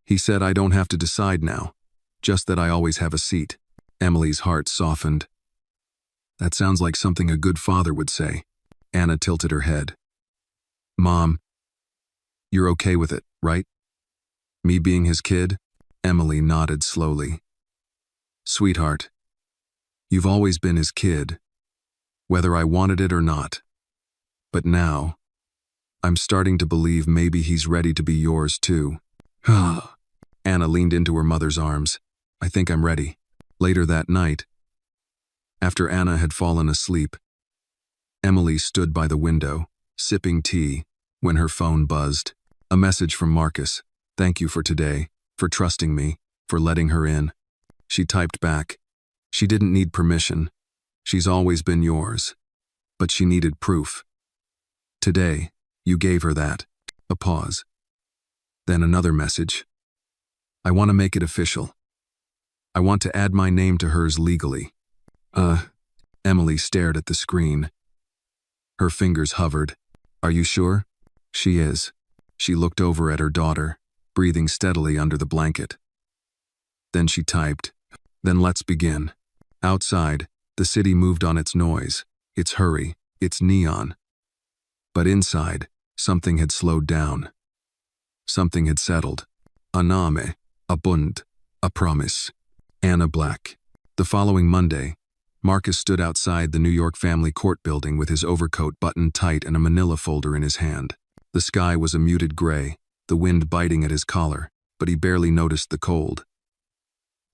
"He said I don't have to decide now, just that I always have a seat." Emily's heart softened. "That sounds like something a good father would say." Anna tilted her head. "Mom, you're okay with it, right? Me being his kid?" Emily nodded slowly. "Sweetheart, you've always been his kid, whether I wanted it or not. But now, I'm starting to believe maybe he's ready to be yours too." Anna leaned into her mother's arms. "I think I'm ready." Later that night, after Anna had fallen asleep, Emily stood by the window, sipping tea, when her phone buzzed. A message from Marcus. "Thank you for today, for trusting me, for letting her in." She typed back. She didn't need permission. She's always been yours. But she needed proof. "Today, you gave her that." A pause. Then another message. "I want to make it official. I want to add my name to hers legally. Emily stared at the screen. Her fingers hovered. Are you sure? She is. She looked over at her daughter, breathing steadily under the blanket. Then she typed, "Then let's begin." Outside, the city moved on its noise, its hurry, its neon. But inside, something had slowed down. Something had settled. A name, a bund, a promise. Anna Black. The following Monday, Marcus stood outside the New York family court building with his overcoat buttoned tight and a manila folder in his hand. The sky was a muted gray, the wind biting at his collar, but he barely noticed the cold.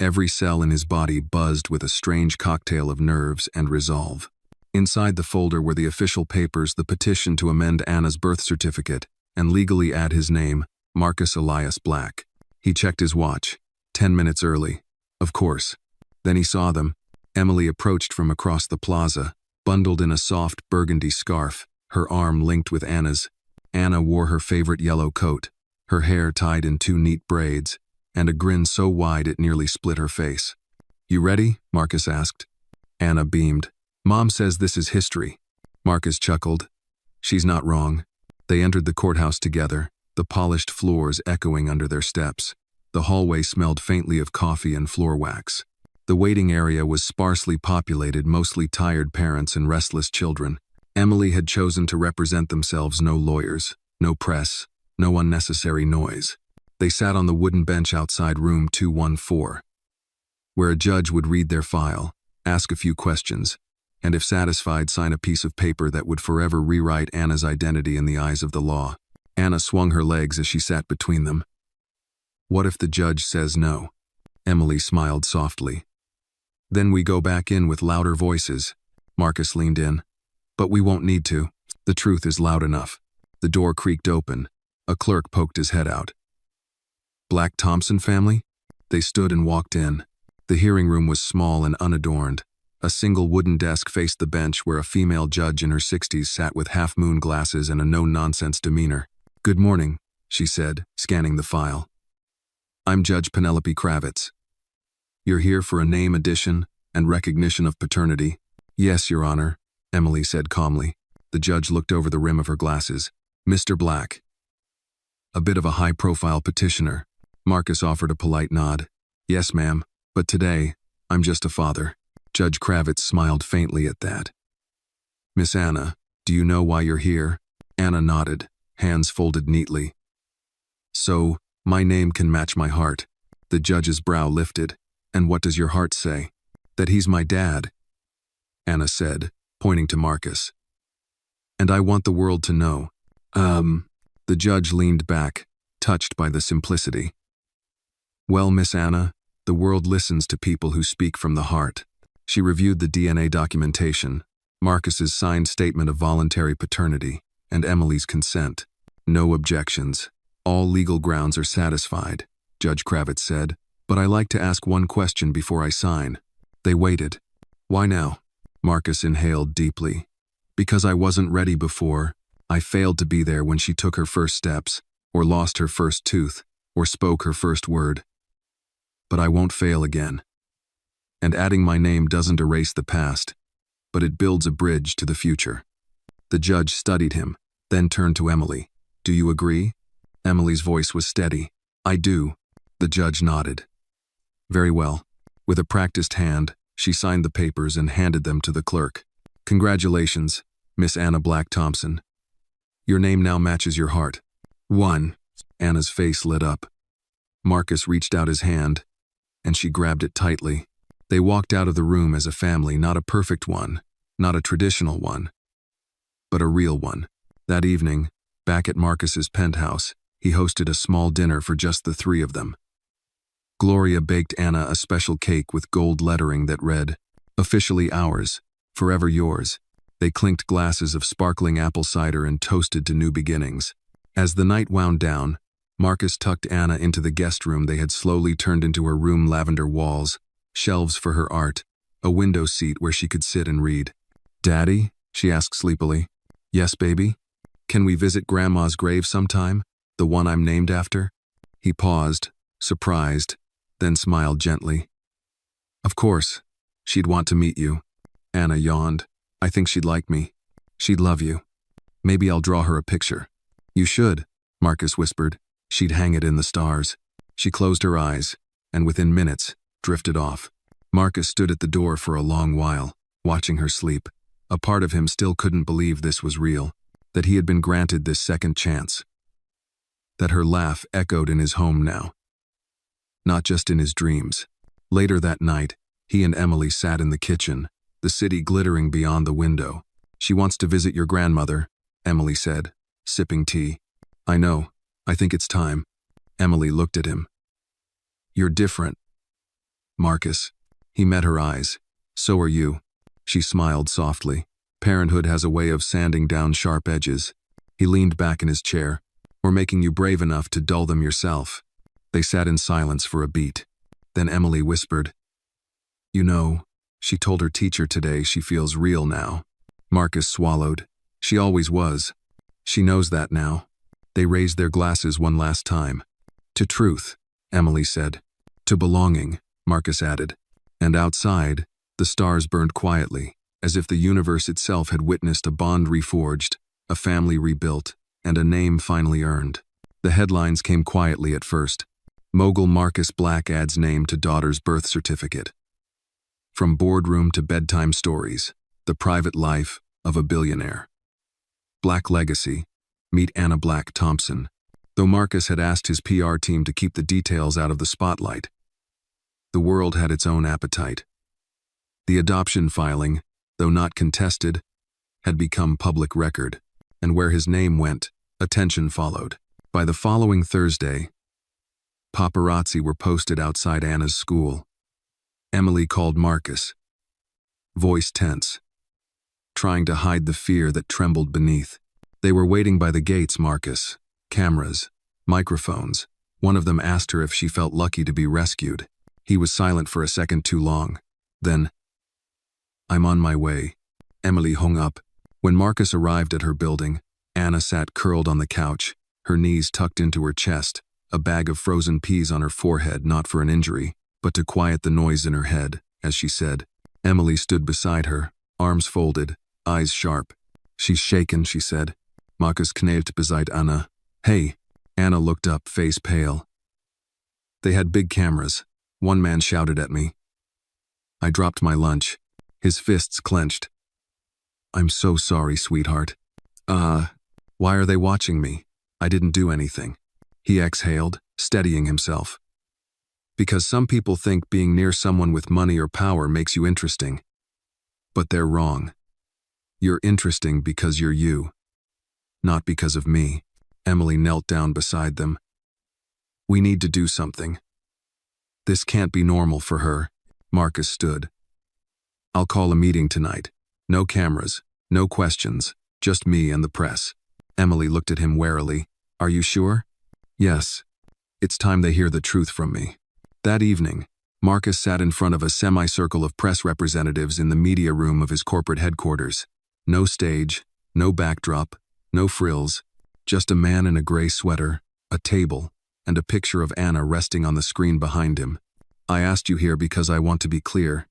Every cell in his body buzzed with a strange cocktail of nerves and resolve. Inside the folder were the official papers, the petition to amend Anna's birth certificate and legally add his name, Marcus Elias Black. He checked his watch. 10 minutes early. Of course. Then he saw them. Emily approached from across the plaza, bundled in a soft burgundy scarf, her arm linked with Anna's. Anna wore her favorite yellow coat, her hair tied in 2 neat braids, and a grin so wide it nearly split her face. "You ready?" Marcus asked. Anna beamed. "Mom says this is history." Marcus chuckled. She's not wrong. They entered the courthouse together, the polished floors echoing under their steps. The hallway smelled faintly of coffee and floor wax. The waiting area was sparsely populated, mostly tired parents and restless children. Emily had chosen to represent themselves. No lawyers, no press, no unnecessary noise. They sat on the wooden bench outside room 214, where a judge would read their file, ask a few questions, and if satisfied, sign a piece of paper that would forever rewrite Anna's identity in the eyes of the law. Anna swung her legs as she sat between them. "What if the judge says no?" Emily smiled softly. "Then we go back in with louder voices." Marcus leaned in. "But we won't need to. The truth is loud enough." The door creaked open. A clerk poked his head out. "Black Thompson family?" They stood and walked in. The hearing room was small and unadorned. A single wooden desk faced the bench where a female judge in her 60s sat with half-moon glasses and a no-nonsense demeanor. "Good morning," she said, scanning the file. "I'm Judge Penelope Kravitz. You're here for a name addition and recognition of paternity." "Yes, Your Honor," Emily said calmly. The judge looked over the rim of her glasses. "Mr. Black." A bit of a high-profile petitioner. Marcus offered a polite nod. "Yes, ma'am, but today, I'm just a father." Judge Kravitz smiled faintly at that. "Miss Anna, do you know why you're here?" Anna nodded, hands folded neatly. "So, my name can match my heart." The judge's brow lifted. "And what does your heart say?" "That he's my dad," Anna said, pointing to Marcus. "And I want the world to know." The judge leaned back, touched by the simplicity. "Well, Miss Anna, the world listens to people who speak from the heart." She reviewed the DNA documentation, Marcus's signed statement of voluntary paternity, and Emily's consent. "No objections. All legal grounds are satisfied," Judge Kravitz said. "But I like to ask one question before I sign." They waited. "Why now?" Marcus inhaled deeply. "Because I wasn't ready before. I failed to be there when she took her first steps, or lost her first tooth, or spoke her first word. But I won't fail again. And adding my name doesn't erase the past, but it builds a bridge to the future." The judge studied him, then turned to Emily. "Do you agree?" Emily's voice was steady. "I do." The judge nodded. "Very well." With a practiced hand, she signed the papers and handed them to the clerk. "Congratulations, Miss Anna Black Thompson. Your name now matches your heart." "One." Anna's face lit up. Marcus reached out his hand, and she grabbed it tightly. They walked out of the room as a family, not a perfect one, not a traditional one, but a real one. That evening, back at Marcus's penthouse, he hosted a small dinner for just the 3 of them. Gloria baked Anna a special cake with gold lettering that read, "Officially ours, forever yours." They clinked glasses of sparkling apple cider and toasted to new beginnings. As the night wound down, Marcus tucked Anna into the guest room they had slowly turned into her room. Lavender walls, shelves for her art, a window seat where she could sit and read. "Daddy?" she asked sleepily. "Yes, baby? Can we visit Grandma's grave sometime? The one I'm named after?" He paused, surprised, then smiled gently. Of course. She'd want to meet you. Anna yawned. I think she'd like me. She'd love you. Maybe I'll draw her a picture. You should, Marcus whispered. She'd hang it in the stars. She closed her eyes, and within minutes, drifted off. Marcus stood at the door for a long while, watching her sleep. A part of him still couldn't believe this was real, that he had been granted this second chance. That her laugh echoed in his home now. Not just in his dreams. Later that night, he and Emily sat in the kitchen, the city glittering beyond the window. She wants to visit your grandmother, Emily said, sipping tea. I know. I think it's time. Emily looked at him. You're different. Marcus. He met her eyes. So are you. She smiled softly. Parenthood has a way of sanding down sharp edges. He leaned back in his chair. Or making you brave enough to dull them yourself. They sat in silence for a beat. Then Emily whispered. You know, she told her teacher today she feels real now. Marcus swallowed. She always was. She knows that now. They raised their glasses one last time. To truth, Emily said. To belonging, Marcus added. And outside, the stars burned quietly, as if the universe itself had witnessed a bond reforged, a family rebuilt, and a name finally earned. The headlines came quietly at first. Mogul Marcus Black adds name to daughter's birth certificate. From boardroom to bedtime stories, the private life of a billionaire. Black legacy, meet Anna Black Thompson. Though Marcus had asked his PR team to keep the details out of the spotlight, the world had its own appetite. The adoption filing, though not contested, had become public record, and where his name went, attention followed. By the following Thursday, paparazzi were posted outside Anna's school. Emily called Marcus, voice tense, trying to hide the fear that trembled beneath. They were waiting by the gates, Marcus. Cameras, microphones. One of them asked her if she felt lucky to be rescued. He was silent for a second too long. Then, I'm on my way. Emily hung up. When Marcus arrived at her building, Anna sat curled on the couch, her knees tucked into her chest, a bag of frozen peas on her forehead, not for an injury, but to quiet the noise in her head, as she said. Emily stood beside her, arms folded, eyes sharp. She's shaken, she said. Marcus knelt beside Anna. Hey. Anna looked up, face pale. They had big cameras. One man shouted at me. I dropped my lunch. His fists clenched. I'm so sorry, sweetheart. Why are they watching me? I didn't do anything. He exhaled, steadying himself. Because some people think being near someone with money or power makes you interesting. But they're wrong. You're interesting because you're you. Not because of me. Emily knelt down beside them. We need to do something. This can't be normal for her. Marcus stood. I'll call a meeting tonight. No cameras, no questions, just me and the press. Emily looked at him warily. Are you sure? Yes. It's time they hear the truth from me. That evening, Marcus sat in front of a semicircle of press representatives in the media room of his corporate headquarters. No stage, no backdrop, no frills, just a man in a gray sweater, a table, and a picture of Anna resting on the screen behind him. I asked you here because I want to be clear.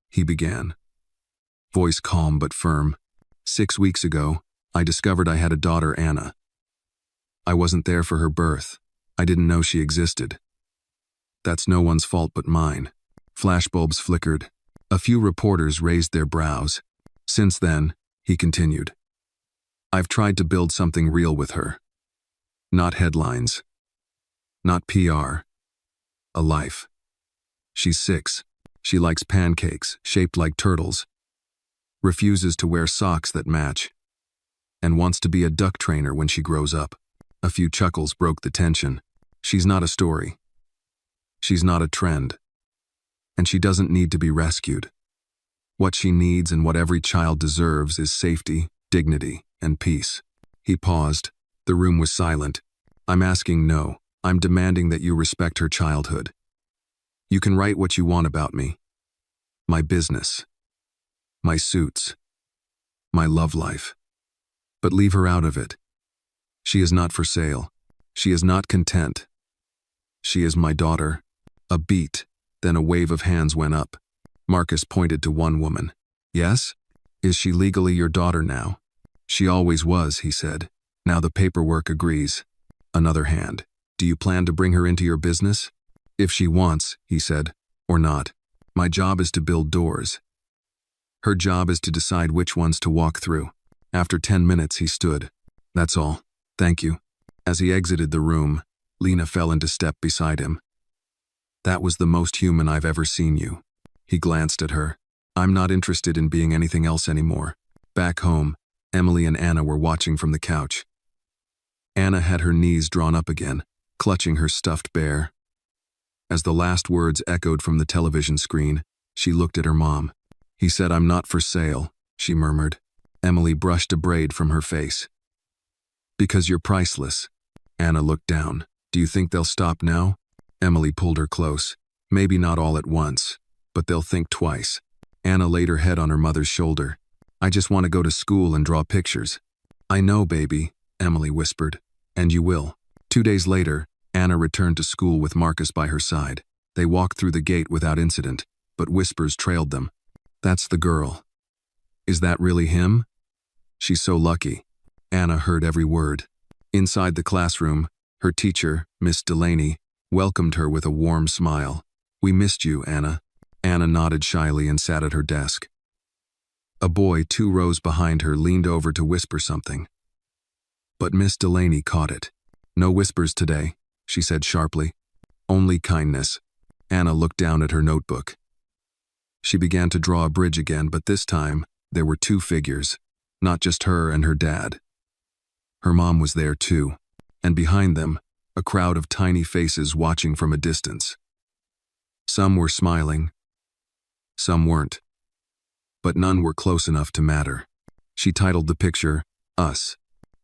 He began. Voice calm but firm. 6 weeks ago, I discovered I had a daughter, Anna. I wasn't there for her birth. I didn't know she existed. That's no one's fault but mine. Flashbulbs flickered. A few reporters raised their brows. Since then, he continued, I've tried to build something real with her. Not headlines. Not PR. A life. She's 6. She likes pancakes, shaped like turtles. Refuses to wear socks that match. And wants to be a duck trainer when she grows up. A few chuckles broke the tension. She's not a story. She's not a trend. And she doesn't need to be rescued. What she needs and what every child deserves is safety, dignity, and peace. He paused. The room was silent. I'm asking no. I'm demanding that you respect her childhood. You can write what you want about me. My business. My suits. My love life. But leave her out of it. She is not for sale. She is not content. She is my daughter. A beat. Then a wave of hands went up. Marcus pointed to one woman. Yes? Is she legally your daughter now? She always was, he said. Now the paperwork agrees. Another hand. Do you plan to bring her into your business? If she wants, he said, or not. My job is to build doors. Her job is to decide which ones to walk through. After 10 minutes, he stood. That's all. Thank you. As he exited the room, Lena fell into step beside him. That was the most human I've ever seen you. He glanced at her. I'm not interested in being anything else anymore. Back home, Emily and Anna were watching from the couch. Anna had her knees drawn up again, clutching her stuffed bear. As the last words echoed from the television screen, she looked at her mom. He said, I'm not for sale, she murmured. Emily brushed a braid from her face. Because you're priceless. Anna looked down. Do you think they'll stop now? Emily pulled her close. Maybe not all at once, but they'll think twice. Anna laid her head on her mother's shoulder. I just want to go to school and draw pictures. I know, baby, Emily whispered. And you will. 2 days later, Anna returned to school with Marcus by her side. They walked through the gate without incident, but whispers trailed them. That's the girl. Is that really him? She's so lucky. Anna heard every word. Inside the classroom, her teacher, Miss Delaney, welcomed her with a warm smile. We missed you, Anna. Anna nodded shyly and sat at her desk. A boy 2 rows behind her leaned over to whisper something. But Miss Delaney caught it. No whispers today, she said sharply. Only kindness. Anna looked down at her notebook. She began to draw a bridge again, but this time, there were 2 figures, not just her and her dad. Her mom was there too, and behind them, a crowd of tiny faces watching from a distance. Some were smiling, some weren't, but none were close enough to matter. She titled the picture, Us.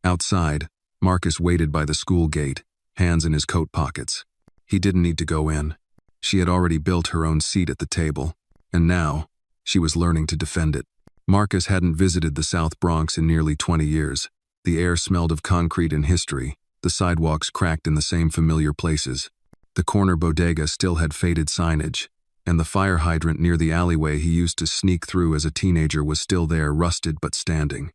Outside, Marcus waited by the school gate, hands in his coat pockets. He didn't need to go in. She had already built her own seat at the table, and now, she was learning to defend it. Marcus hadn't visited the South Bronx in nearly 20 years. The air smelled of concrete and history, the sidewalks cracked in the same familiar places. The corner bodega still had faded signage, and the fire hydrant near the alleyway he used to sneak through as a teenager was still there, rusted but standing.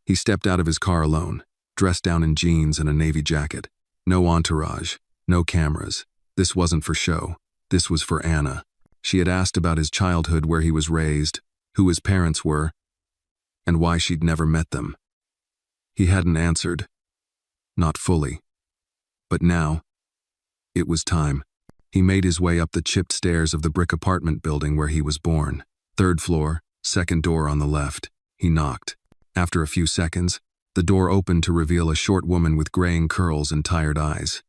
He stepped out of his car alone, dressed down in jeans and a navy jacket. No entourage, no cameras. This wasn't for show. This was for Anna. She had asked about his childhood, where he was raised, who his parents were, and why she'd never met them. He hadn't answered. Not fully. But now, it was time. He made his way up the chipped stairs of the brick apartment building where he was born. 3rd floor, 2nd door on the left. He knocked. After a few seconds, the door opened to reveal a short woman with graying curls and tired eyes.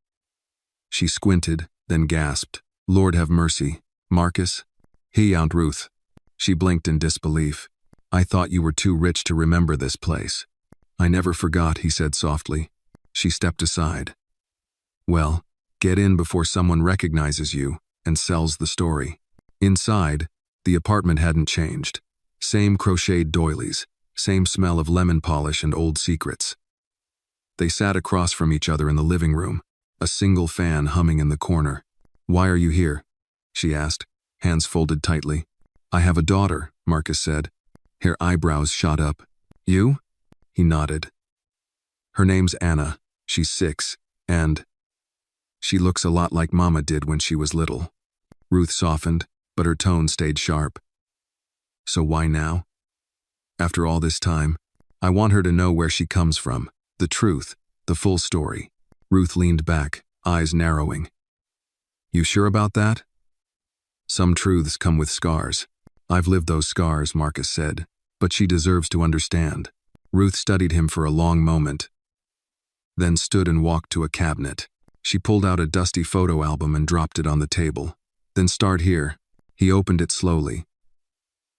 She squinted, then gasped, Lord have mercy, Marcus? He, Aunt Ruth. She blinked in disbelief. I thought you were too rich to remember this place. I never forgot, he said softly. She stepped aside. Well, get in before someone recognizes you and sells the story. Inside, the apartment hadn't changed. Same crocheted doilies, same smell of lemon polish and old secrets. They sat across from each other in the living room, a single fan humming in the corner. Why are you here? She asked, hands folded tightly. I have a daughter, Marcus said. Her eyebrows shot up. You? He nodded. Her name's Anna. She's 6, and she looks a lot like Mama did when she was little. Ruth softened, but her tone stayed sharp. So why now? After all this time, I want her to know where she comes from, the truth, the full story. Ruth leaned back, eyes narrowing. You sure about that? Some truths come with scars. I've lived those scars, Marcus said, but she deserves to understand. Ruth studied him for a long moment, then stood and walked to a cabinet. She pulled out a dusty photo album and dropped it on the table. Then start here. He opened it slowly.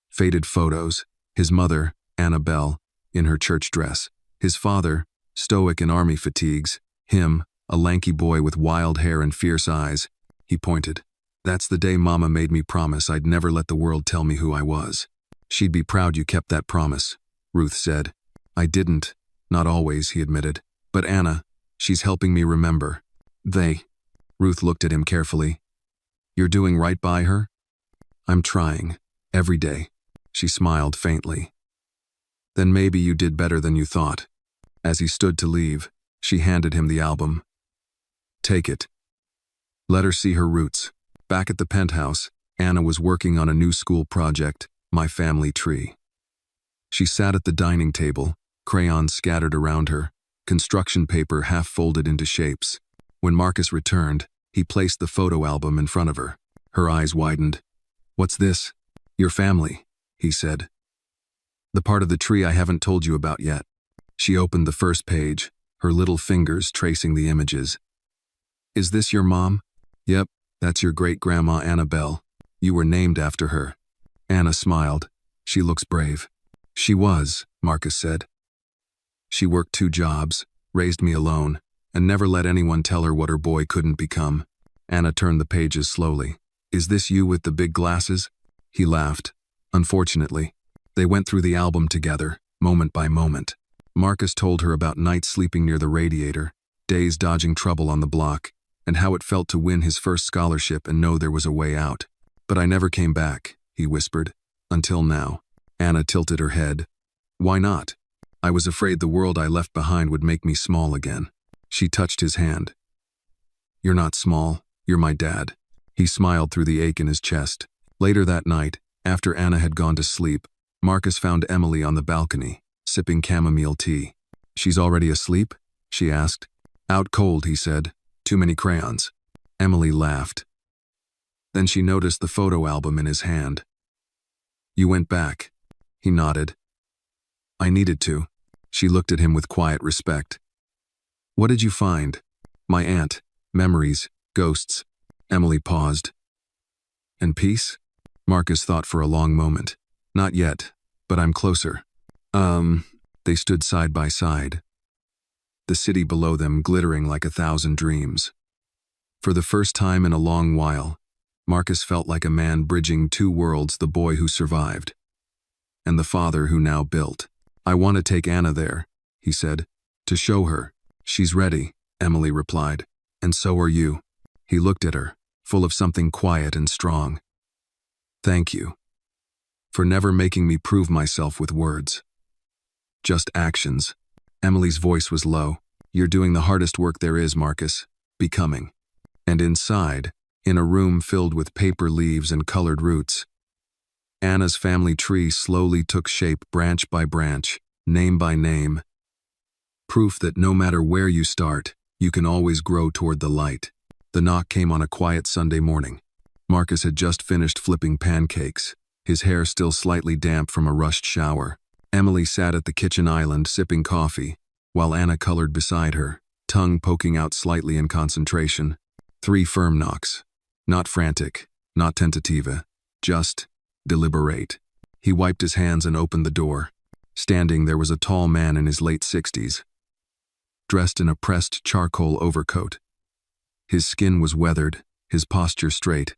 Faded photos. His mother, Annabelle, in her church dress. His father, stoic in army fatigues. Him, a lanky boy with wild hair and fierce eyes. He pointed. That's the day Mama made me promise I'd never let the world tell me who I was. She'd be proud you kept that promise, Ruth said. I didn't. Not always, he admitted. But Anna, she's helping me remember. Ruth looked at him carefully. You're doing right by her? I'm trying. Every day. She smiled faintly. Then maybe you did better than you thought. As he stood to leave, she handed him the album. Take it. Let her see her roots. Back at the penthouse, Anna was working on a new school project, My Family Tree. She sat at the dining table, crayons scattered around her, construction paper half folded into shapes. When Marcus returned, he placed the photo album in front of her. Her eyes widened. What's this? Your family, he said. The part of the tree I haven't told you about yet. She opened the first page, her little fingers tracing the images. Is this your mom? Yep, that's your great-grandma Annabelle. You were named after her. Anna smiled. She looks brave. She was, Marcus said. She worked 2 jobs, raised me alone, and never let anyone tell her what her boy couldn't become. Anna turned the pages slowly. Is this you with the big glasses? He laughed. Unfortunately, they went through the album together, moment by moment. Marcus told her about nights sleeping near the radiator, days dodging trouble on the block, and how it felt to win his first scholarship and know there was a way out. But I never came back, he whispered. Until now. Anna tilted her head. Why not? I was afraid the world I left behind would make me small again. She touched his hand. You're not small, you're my dad. He smiled through the ache in his chest. Later that night, after Anna had gone to sleep, Marcus found Emily on the balcony, sipping chamomile tea. She's already asleep? She asked. Out cold, he said. Too many crayons. Emily laughed. Then she noticed the photo album in his hand. You went back. He nodded. I needed to. She looked at him with quiet respect. What did you find? My aunt. Memories. Ghosts. Emily paused. And peace? Marcus thought for a long moment. Not yet, but I'm closer. They stood side by side. The city below them glittering like 1,000 dreams. For the first time in a long while, Marcus felt like a man bridging 2 worlds, the boy who survived, and the father who now built. I want to take Anna there, he said, to show her. She's ready, Emily replied. And so are you. He looked at her, full of something quiet and strong. Thank you. For never making me prove myself with words. Just actions. Emily's voice was low. You're doing the hardest work there is, Marcus. Becoming. And inside, in a room filled with paper leaves and colored roots, Anna's family tree slowly took shape branch by branch, name by name. Proof that no matter where you start, you can always grow toward the light. The knock came on a quiet Sunday morning. Marcus had just finished flipping pancakes, his hair still slightly damp from a rushed shower. Emily sat at the kitchen island sipping coffee, while Anna colored beside her, tongue poking out slightly in concentration. 3 firm knocks. Not frantic, not tentativa, just deliberate. He wiped his hands and opened the door. Standing there was a tall man in his late 60s, dressed in a pressed charcoal overcoat. His skin was weathered, his posture straight.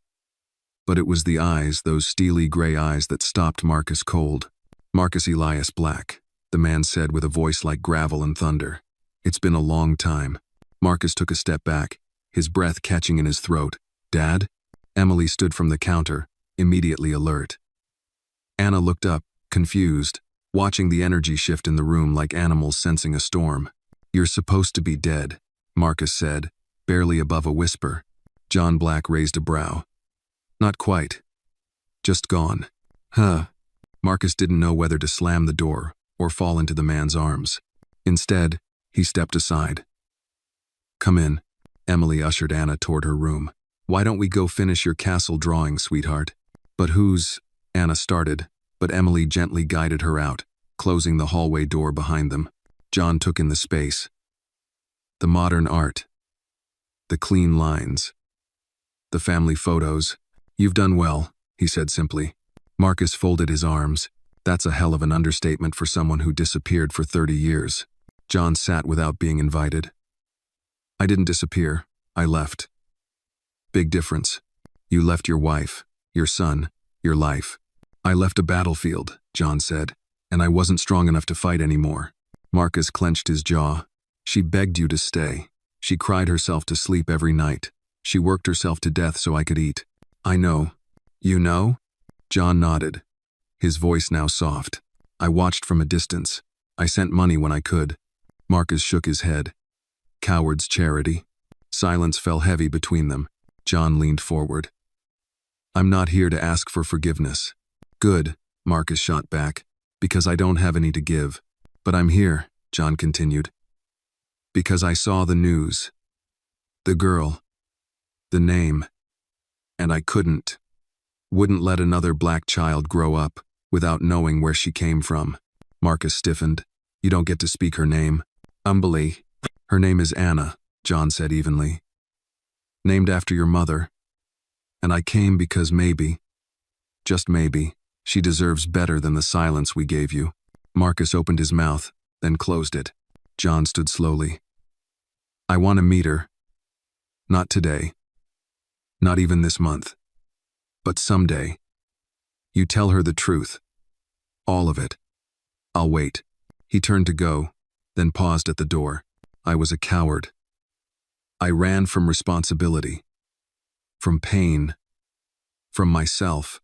But it was the eyes, those steely gray eyes, that stopped Marcus cold. Marcus Elias Black, the man said with a voice like gravel and thunder. It's been a long time. Marcus took a step back, his breath catching in his throat. Dad? Emily stood from the counter, immediately alert. Anna looked up, confused, watching the energy shift in the room like animals sensing a storm. You're supposed to be dead, Marcus said, barely above a whisper. John Black raised a brow. Not quite. Just gone. Huh. Marcus didn't know whether to slam the door or fall into the man's arms. Instead, he stepped aside. Come in. Emily ushered Anna toward her room. Why don't we go finish your castle drawing, sweetheart? But who's? Anna started, but Emily gently guided her out, closing the hallway door behind them. John took in the space. The modern art. The clean lines. The family photos. You've done well, he said simply. Marcus folded his arms. That's a hell of an understatement for someone who disappeared for 30 years. John sat without being invited. I didn't disappear. I left. Big difference. You left your wife, your son, your life. I left a battlefield, John said, and I wasn't strong enough to fight anymore. Marcus clenched his jaw. She begged you to stay. She cried herself to sleep every night. She worked herself to death so I could eat. I know. You know? John nodded, his voice now soft. I watched from a distance. I sent money when I could. Marcus shook his head. Coward's charity. Silence fell heavy between them. John leaned forward. I'm not here to ask for forgiveness. Good, Marcus shot back, because I don't have any to give. But I'm here, John continued, because I saw the news. The girl. The name. And I wouldn't let another black child grow up without knowing where she came from. Marcus stiffened. You don't get to speak her name. Humbly. Her name is Anna, John said evenly. Named after your mother. And I came because maybe, just maybe, she deserves better than the silence we gave you. Marcus opened his mouth, then closed it. John stood slowly. I want to meet her. Not today. Not even this month. But someday. You tell her the truth. All of it. I'll wait. He turned to go, then paused at the door. I was a coward. I ran from responsibility. From pain. From myself.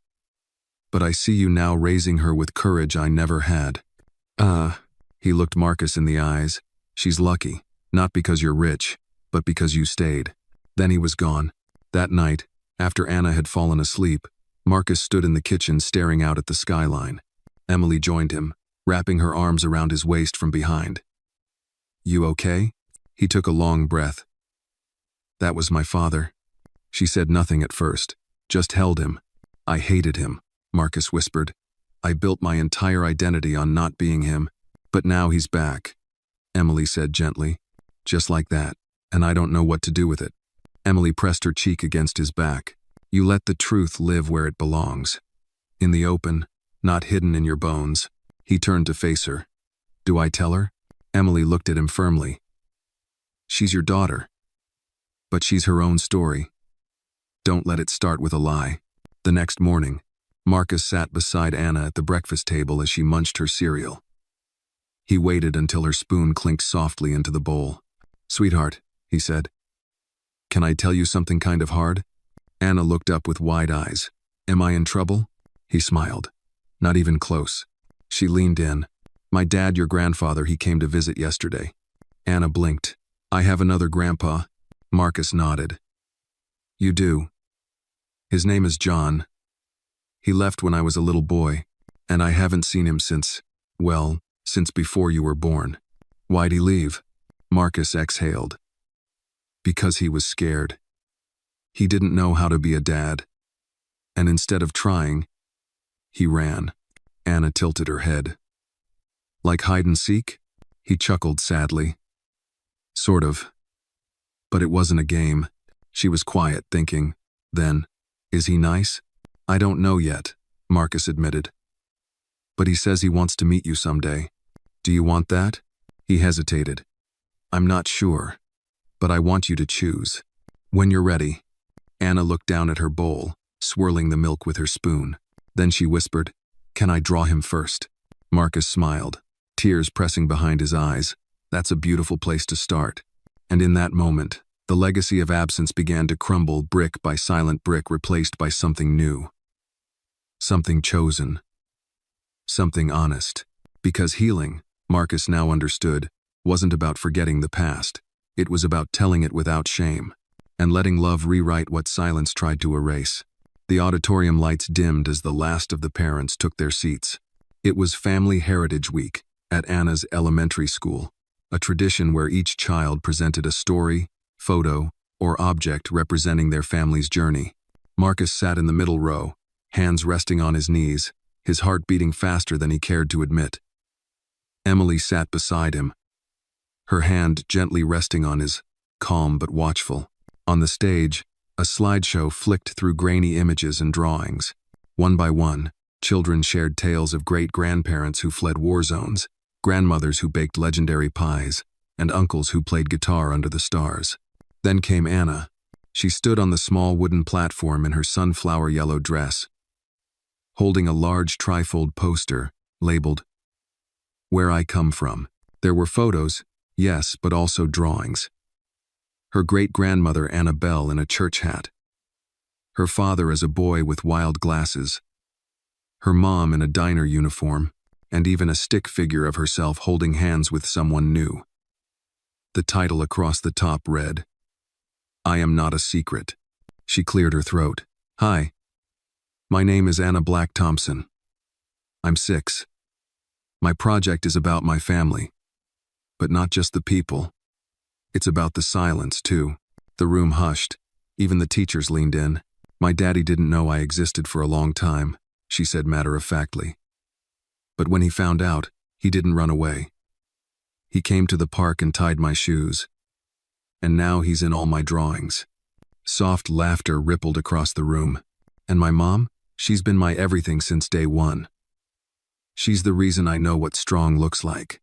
But I see you now raising her with courage I never had. He looked Marcus in the eyes. She's lucky, not because you're rich, but because you stayed. Then he was gone. That night, after Anna had fallen asleep, Marcus stood in the kitchen staring out at the skyline. Emily joined him, wrapping her arms around his waist from behind. You okay? He took a long breath. That was my father. She said nothing at first, just held him. I hated him, Marcus whispered. I built my entire identity on not being him, but now he's back. Emily said gently, just like that, and I don't know what to do with it. Emily pressed her cheek against his back. You let the truth live where it belongs. In the open, not hidden in your bones. He turned to face her. Do I tell her? Emily looked at him firmly. She's your daughter. But she's her own story. Don't let it start with a lie. The next morning, Marcus sat beside Anna at the breakfast table as she munched her cereal. He waited until her spoon clinked softly into the bowl. Sweetheart, he said. Can I tell you something kind of hard? Anna looked up with wide eyes. Am I in trouble? He smiled. Not even close. She leaned in. My dad, your grandfather, he came to visit yesterday. Anna blinked. I have another grandpa. Marcus nodded. You do. His name is John. He left when I was a little boy, and I haven't seen him since before you were born. Why'd he leave? Marcus exhaled. Because he was scared. He didn't know how to be a dad. And instead of trying, he ran. Anna tilted her head. Like hide and seek? He chuckled sadly. Sort of. But it wasn't a game. She was quiet, thinking. Then, is he nice? I don't know yet, Marcus admitted. But he says he wants to meet you someday. Do you want that? He hesitated. I'm not sure. But I want you to choose. When you're ready. Anna looked down at her bowl, swirling the milk with her spoon. Then she whispered, Can I draw him first? Marcus smiled, tears pressing behind his eyes. That's a beautiful place to start. And in that moment, the legacy of absence began to crumble brick by silent brick, replaced by something new. Something chosen. Something honest. Because healing, Marcus now understood, wasn't about forgetting the past. It was about telling it without shame, and letting love rewrite what silence tried to erase. The auditorium lights dimmed as the last of the parents took their seats. It was Family Heritage Week at Anna's elementary school, a tradition where each child presented a story, photo, or object representing their family's journey. Marcus sat in the middle row, hands resting on his knees, his heart beating faster than he cared to admit. Emily sat beside him, her hand gently resting on his, calm but watchful. On the stage, a slideshow flicked through grainy images and drawings. One by one, children shared tales of great-grandparents who fled war zones, grandmothers who baked legendary pies, and uncles who played guitar under the stars. Then came Anna. She stood on the small wooden platform in her sunflower yellow dress, holding a large trifold poster labeled, Where I Come From. There were photos, yes, but also drawings. Her great-grandmother Annabelle in a church hat. Her father as a boy with wild glasses. her mom in a diner uniform, and even a stick figure of herself holding hands with someone new. The title across the top read, "I am not a secret." She cleared her throat. "Hi. My name is Anna Black Thompson. I'm 6. My project is about my family. But not just the people. It's about the silence, too." The room hushed. Even the teachers leaned in. "My daddy didn't know I existed for a long time," she said matter-of-factly. "But when he found out, he didn't run away. He came to the park and tied my shoes. And now he's in all my drawings." Soft laughter rippled across the room. "And my mom? She's been my everything since day one. She's the reason I know what strong looks like.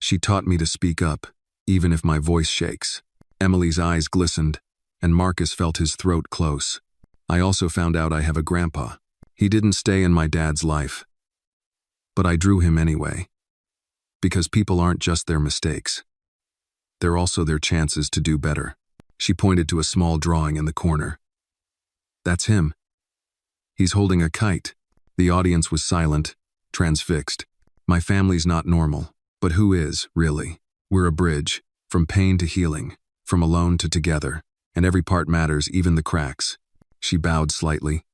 She taught me to speak up, even if my voice shakes." Emily's eyes glistened, and Marcus felt his throat close. "I also found out I have a grandpa. He didn't stay in my dad's life. But I drew him anyway. Because people aren't just their mistakes. They're also their chances to do better." She pointed to a small drawing in the corner. "That's him. He's holding a kite." The audience was silent, transfixed. "My family's not normal, but who is, really? We're a bridge, from pain to healing, from alone to together, and every part matters, even the cracks." She bowed slightly.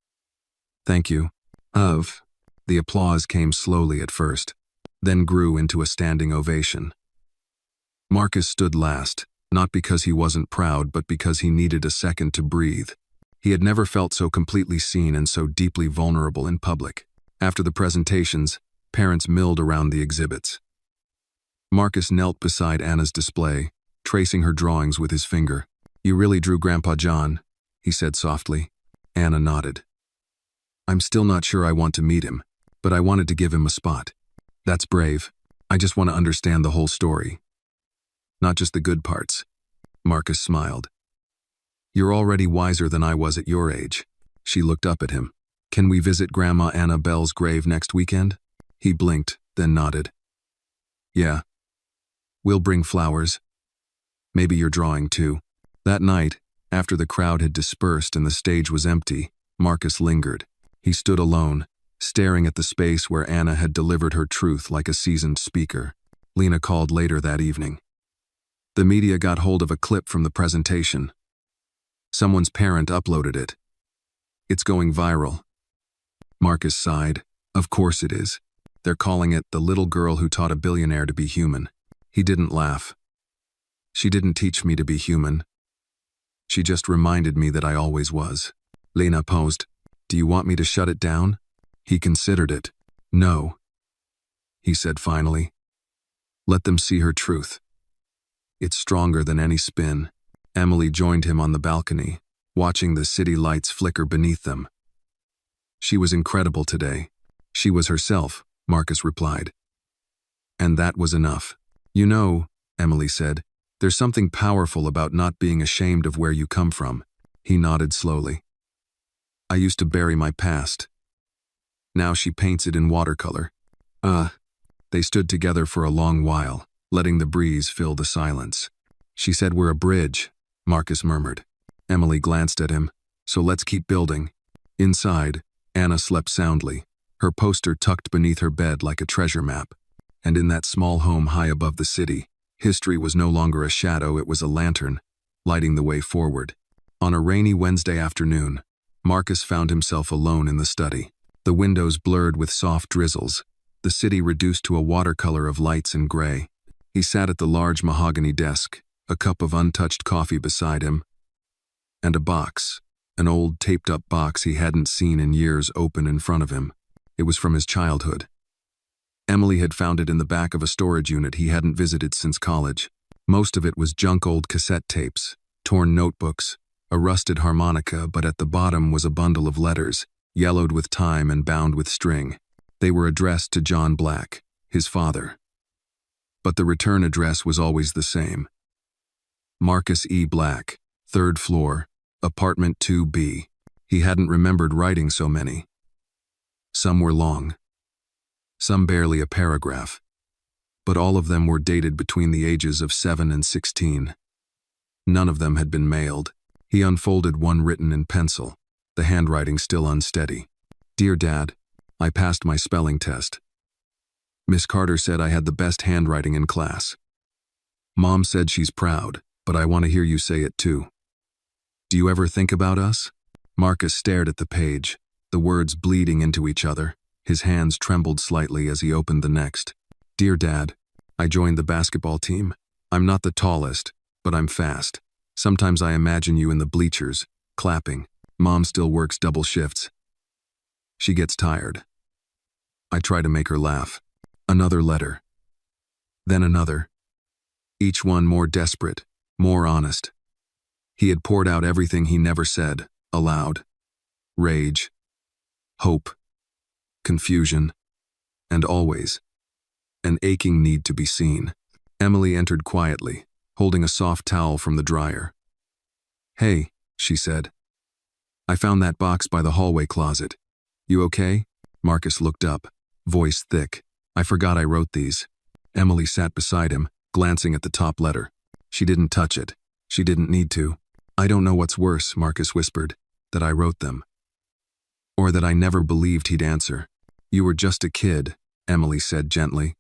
"Thank you." The applause came slowly at first, then grew into a standing ovation. Marcus stood last, not because he wasn't proud, but because he needed a second to breathe. He had never felt so completely seen and so deeply vulnerable in public. After the presentations, parents milled around the exhibits. Marcus knelt beside Anna's display, tracing her drawings with his finger. "You really drew Grandpa John," he said softly. Anna nodded. "I'm still not sure I want to meet him, but I wanted to give him a spot." "That's brave. I just want to understand the whole story. Not just the good parts." Marcus smiled. "You're already wiser than I was at your age." She looked up at him. "Can we visit Grandma Anna Bell's grave next weekend?" He blinked, then nodded. "Yeah. We'll bring flowers. Maybe your drawing too." That night, after the crowd had dispersed and the stage was empty, Marcus lingered. He stood alone, staring at the space where Anna had delivered her truth like a seasoned speaker. Lena called later that evening. The media got hold of a clip from the presentation. Someone's parent uploaded it. "It's going viral." Marcus sighed. "Of course it is. They're calling it the little girl who taught a billionaire to be human." He didn't laugh. "She didn't teach me to be human. She just reminded me that I always was." Lena posed, "Do you want me to shut it down?" He considered it. "No," he said finally. "Let them see her truth. It's stronger than any spin." Emily joined him on the balcony, watching the city lights flicker beneath them. "She was incredible today." "She was herself," Marcus replied. "And that was enough." "You know," Emily said, "there's something powerful about not being ashamed of where you come from." He nodded slowly. "I used to bury my past. Now she paints it in watercolor." They stood together for a long while, letting the breeze fill the silence. "She said we're a bridge," Marcus murmured. Emily glanced at him. "So let's keep building." Inside, Anna slept soundly, her poster tucked beneath her bed like a treasure map. And in that small home high above the city, history was no longer a shadow, it was a lantern, lighting the way forward. On a rainy Wednesday afternoon, Marcus found himself alone in the study. The windows blurred with soft drizzles, the city reduced to a watercolor of lights and gray. He sat at the large mahogany desk, a cup of untouched coffee beside him, and a box, an old taped-up box he hadn't seen in years, open in front of him. It was from his childhood. Emily had found it in the back of a storage unit he hadn't visited since college. Most of it was junk old cassette tapes, torn notebooks, a rusted harmonica, but at the bottom was a bundle of letters, yellowed with time and bound with string. They were addressed to John Black, his father. But the return address was always the same. Marcus E. Black, 3rd floor, apartment 2B. He hadn't remembered writing so many. Some were long. Some barely a paragraph. But all of them were dated between the ages of 7 and 16. None of them had been mailed. He unfolded one written in pencil, the handwriting still unsteady. "Dear Dad, I passed my spelling test. Miss Carter said I had the best handwriting in class. Mom said she's proud, but I want to hear you say it too. Do you ever think about us? Marcus stared at the page, the words bleeding into each other. His hands trembled slightly as he opened the next. Dear Dad, I joined the basketball team. I'm not the tallest, but I'm fast. Sometimes I imagine you in the bleachers, clapping. Mom still works double shifts. She gets tired. I try to make her laugh. Another letter. Then another. Each one more desperate, more honest. He had poured out everything he never said, aloud. Rage. Hope. Confusion. And always, an aching need to be seen. Emily entered quietly, holding a soft towel from the dryer. Hey, she said. I found that box by the hallway closet. You okay? Marcus looked up, voice thick. I forgot I wrote these. Emily sat beside him, glancing at the top letter. She didn't touch it. She didn't need to. I don't know what's worse, Marcus whispered, that I wrote them. Or that I never believed he'd answer. You were just a kid, Emily said gently.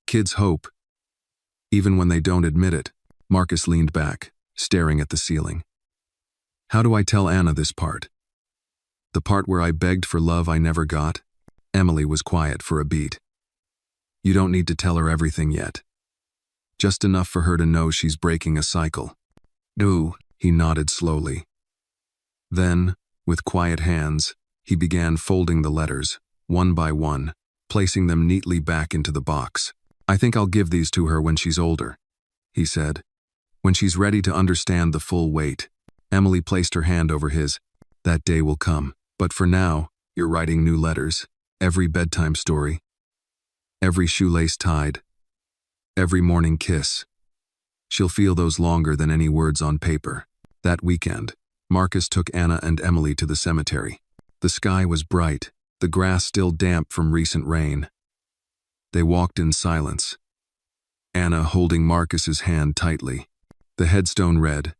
Kids hope. Even when they don't admit it. Marcus leaned back, staring at the ceiling. How do I tell Anna this part? The part where I begged for love I never got? Emily was quiet for a beat. You don't need to tell her everything yet. Just enough for her to know she's breaking a cycle. No, he nodded slowly. Then, with quiet hands, he began folding the letters, one by one, placing them neatly back into the box. I think I'll give these to her when she's older, he said. When she's ready to understand the full weight. Emily placed her hand over his. That day will come. But for now, you're writing new letters. Every bedtime story. Every shoelace tied. Every morning kiss. She'll feel those longer than any words on paper. That weekend, Marcus took Anna and Emily to the cemetery. The sky was bright, the grass still damp from recent rain. They walked in silence, Anna holding Marcus's hand tightly. The headstone read,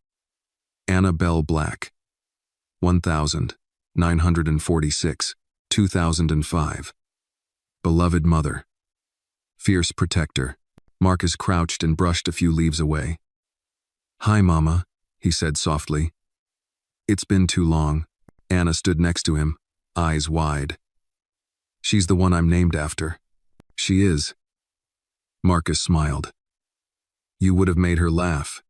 Anna Bell Black, 1946, 2005. Beloved mother. Fierce protector. Marcus crouched and brushed a few leaves away. Hi, Mama, he said softly. It's been too long. Anna stood next to him, eyes wide. She's the one I'm named after. She is. Marcus smiled. You would have made her laugh.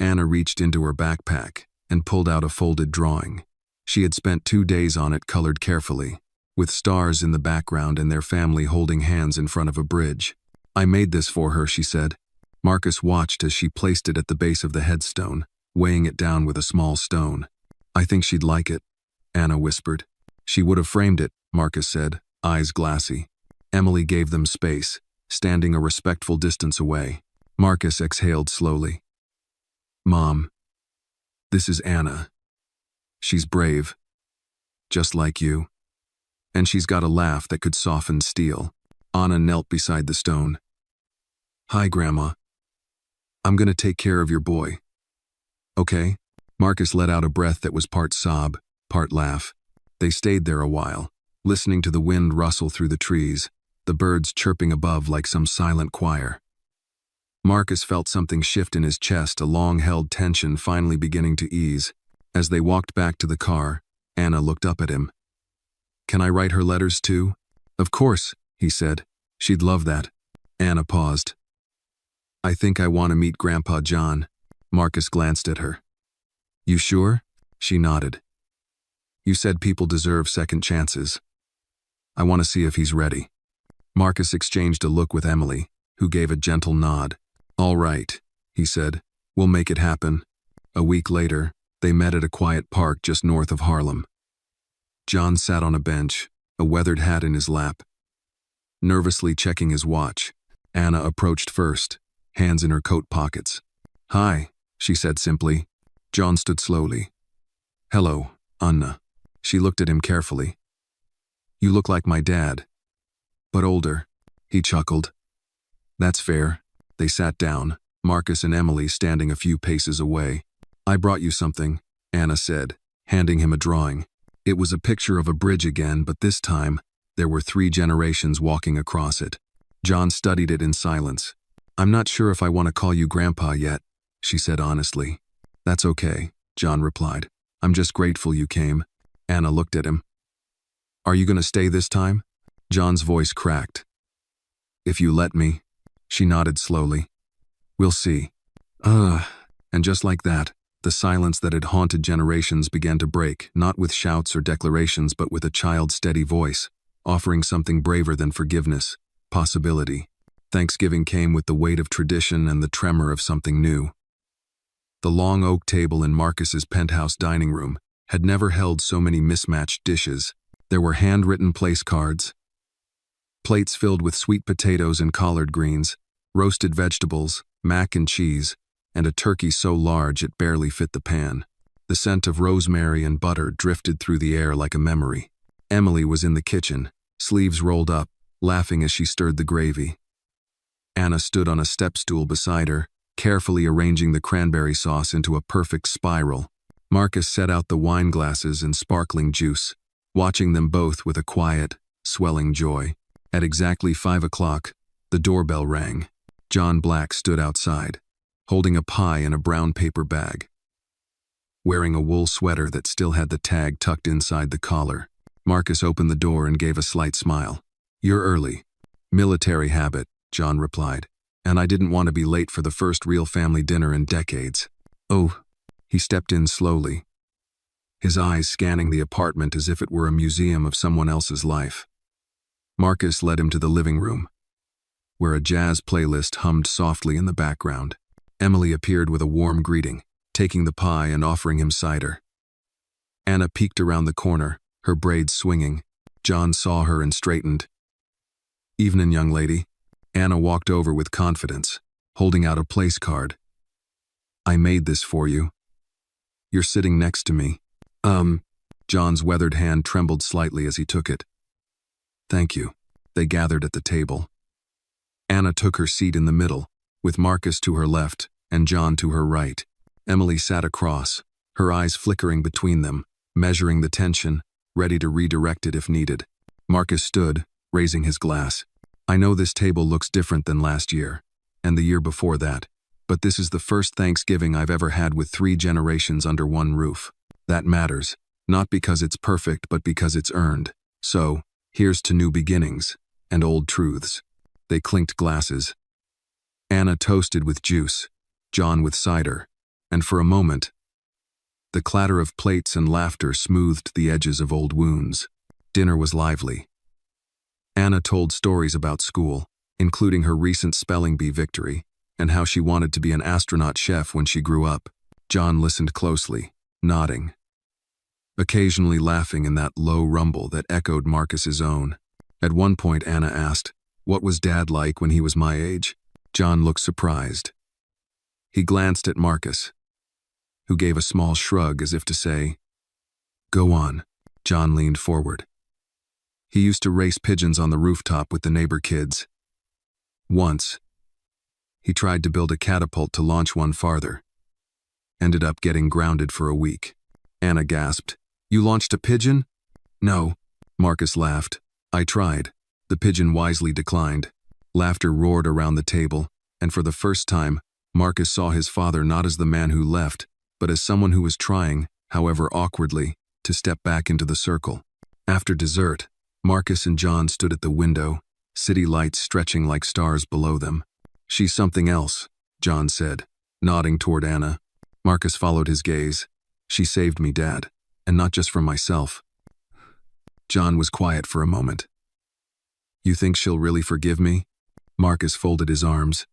Anna reached into her backpack and pulled out a folded drawing. She had spent 2 days on it, colored carefully, with stars in the background and their family holding hands in front of a bridge. I made this for her, she said. Marcus watched as she placed it at the base of the headstone, weighing it down with a small stone. I think she'd like it, Anna whispered. She would have framed it, Marcus said, eyes glassy. Emily gave them space, standing a respectful distance away. Marcus exhaled slowly. Mom, this is Anna. She's brave, just like you. And she's got a laugh that could soften steel. Anna knelt beside the stone. Hi, Grandma. I'm gonna take care of your boy. Okay? Marcus let out a breath that was part sob, part laugh. They stayed there a while, listening to the wind rustle through the trees, the birds chirping above like some silent choir. Marcus felt something shift in his chest, a long-held tension finally beginning to ease. As they walked back to the car, Anna looked up at him. Can I write her letters too? Of course, he said. She'd love that. Anna paused. I think I want to meet Grandpa John. Marcus glanced at her. You sure? She nodded. You said people deserve second chances. I want to see if he's ready. Marcus exchanged a look with Emily, who gave a gentle nod. All right, he said. We'll make it happen. A week later, they met at a quiet park just north of Harlem. John sat on a bench, a weathered hat in his lap. Nervously checking his watch, Anna approached first, hands in her coat pockets. Hi, she said simply. John stood slowly. Hello, Anna. She looked at him carefully. You look like my dad. But older, he chuckled. That's fair. They sat down, Marcus and Emily standing a few paces away. I brought you something, Anna said, handing him a drawing. It was a picture of a bridge again, but this time, there were 3 generations walking across it. John studied it in silence. "I'm not sure if I want to call you Grandpa yet," she said honestly. "That's okay," John replied. "I'm just grateful you came." Anna looked at him. "Are you going to stay this time?" John's voice cracked. "If you let me." She nodded slowly. "We'll see." And just like that, the silence that had haunted generations began to break, not with shouts or declarations, but with a child's steady voice, offering something braver than forgiveness, possibility. Thanksgiving came with the weight of tradition and the tremor of something new. The long oak table in Marcus's penthouse dining room had never held so many mismatched dishes. There were handwritten place cards, plates filled with sweet potatoes and collard greens, roasted vegetables, mac and cheese, and a turkey so large it barely fit the pan. The scent of rosemary and butter drifted through the air like a memory. Emily was in the kitchen, sleeves rolled up, laughing as she stirred the gravy. Anna stood on a step stool beside her, carefully arranging the cranberry sauce into a perfect spiral. Marcus set out the wine glasses and sparkling juice, watching them both with a quiet, swelling joy. At exactly 5 o'clock, the doorbell rang. John Black stood outside, holding a pie in a brown paper bag. Wearing a wool sweater that still had the tag tucked inside the collar, Marcus opened the door and gave a slight smile. "You're early." "Military habit," John replied, "and I didn't want to be late for the first real family dinner in decades." "Oh." He stepped in slowly, his eyes scanning the apartment as if it were a museum of someone else's life. Marcus led him to the living room, where a jazz playlist hummed softly in the background. Emily appeared with a warm greeting, taking the pie and offering him cider. Anna peeked around the corner, her braids swinging. John saw her and straightened. "Evening, young lady." Anna walked over with confidence, holding out a place card. "I made this for you. You're sitting next to me." John's weathered hand trembled slightly as he took it. "Thank you." They gathered at the table. Anna took her seat in the middle, with Marcus to her left and John to her right. Emily sat across, her eyes flickering between them, measuring the tension, ready to redirect it if needed. Marcus stood, raising his glass. "I know this table looks different than last year, and the year before that, but this is the first Thanksgiving I've ever had with 3 generations under one roof. That matters, not because it's perfect, but because it's earned. So, here's to new beginnings and old truths." They clinked glasses. Anna toasted with juice, John with cider, and for a moment, the clatter of plates and laughter smoothed the edges of old wounds. Dinner was lively. Anna told stories about school, including her recent spelling bee victory, and how she wanted to be an astronaut chef when she grew up. John listened closely, nodding, occasionally laughing in that low rumble that echoed Marcus's own. At one point Anna asked, "What was Dad like when he was my age?" John looked surprised. He glanced at Marcus, who gave a small shrug as if to say, "Go on." John leaned forward. "He used to race pigeons on the rooftop with the neighbor kids. Once, he tried to build a catapult to launch one farther. Ended up getting grounded for a week." Anna gasped. "You launched a pigeon?" "No." Marcus laughed. "I tried." The pigeon wisely declined. Laughter roared around the table, and for the first time, Marcus saw his father not as the man who left, but as someone who was trying, however awkwardly, to step back into the circle. After dessert, Marcus and John stood at the window, city lights stretching like stars below them. "She's something else," John said, nodding toward Anna. Marcus followed his gaze. "She saved me, Dad, and not just from myself." John was quiet for a moment. "You think she'll really forgive me?" Marcus folded his arms.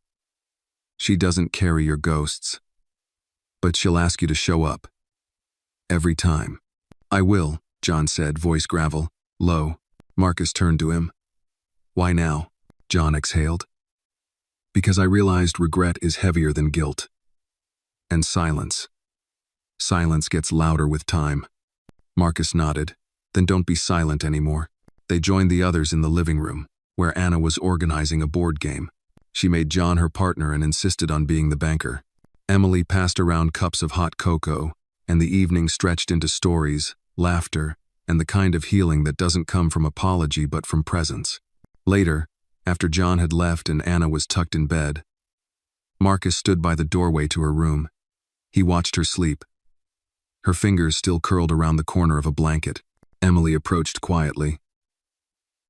"She doesn't carry your ghosts. But she'll ask you to show up. Every time." "I will," John said, voice gravel, low. Marcus turned to him. "Why now?" John exhaled. "Because I realized regret is heavier than guilt. And silence. Silence gets louder with time." Marcus nodded. "Then don't be silent anymore." They joined the others in the living room, where Anna was organizing a board game. She made John her partner and insisted on being the banker. Emily passed around cups of hot cocoa, and the evening stretched into stories, laughter, and the kind of healing that doesn't come from apology but from presence. Later, after John had left and Anna was tucked in bed, Marcus stood by the doorway to her room. He watched her sleep, her fingers still curled around the corner of a blanket. Emily approached quietly.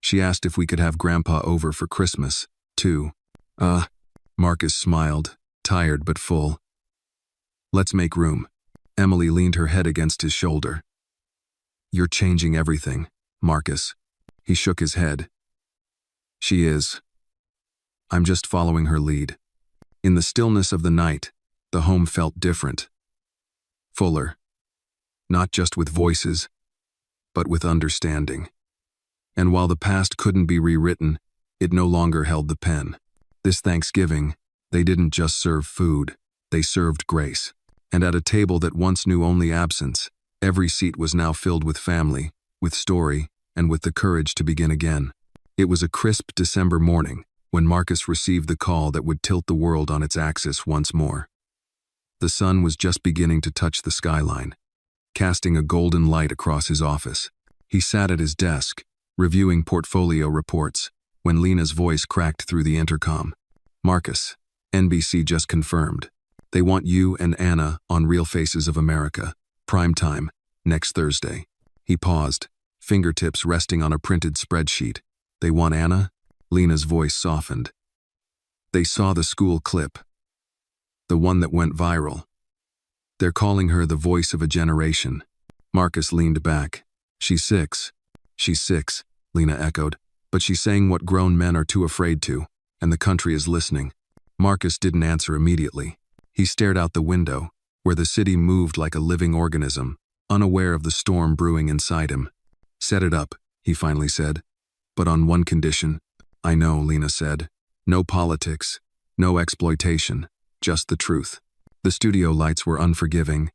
She asked if we could have Grandpa over for Christmas, too. Marcus smiled, tired but full. Let's make room. Emily leaned her head against his shoulder. You're changing everything, Marcus. He shook his head. She is. I'm just following her lead. In the stillness of the night, the home felt different. Fuller. Not just with voices, but with understanding. And while the past couldn't be rewritten, it no longer held the pen. This Thanksgiving, they didn't just serve food, they served grace. And at a table that once knew only absence, every seat was now filled with family, with story, and with the courage to begin again. It was a crisp December morning when Marcus received the call that would tilt the world on its axis once more. The sun was just beginning to touch the skyline, casting a golden light across his office. He sat at his desk, reviewing portfolio reports, when Lena's voice cracked through the intercom. Marcus, NBC just confirmed. They want you and Anna on Real Faces of America, prime time, next Thursday. He paused, fingertips resting on a printed spreadsheet. They want Anna? Lena's voice softened. They saw the school clip, the one that went viral. They're calling her the voice of a generation. Marcus leaned back. She's 6. She's 6, Lena echoed, but she's saying what grown men are too afraid to, and the country is listening. Marcus didn't answer immediately. He stared out the window, where the city moved like a living organism, unaware of the storm brewing inside him. Set it up, he finally said. But on one condition. I know, Lena said. No politics, no exploitation, just the truth. The studio lights were unforgiving.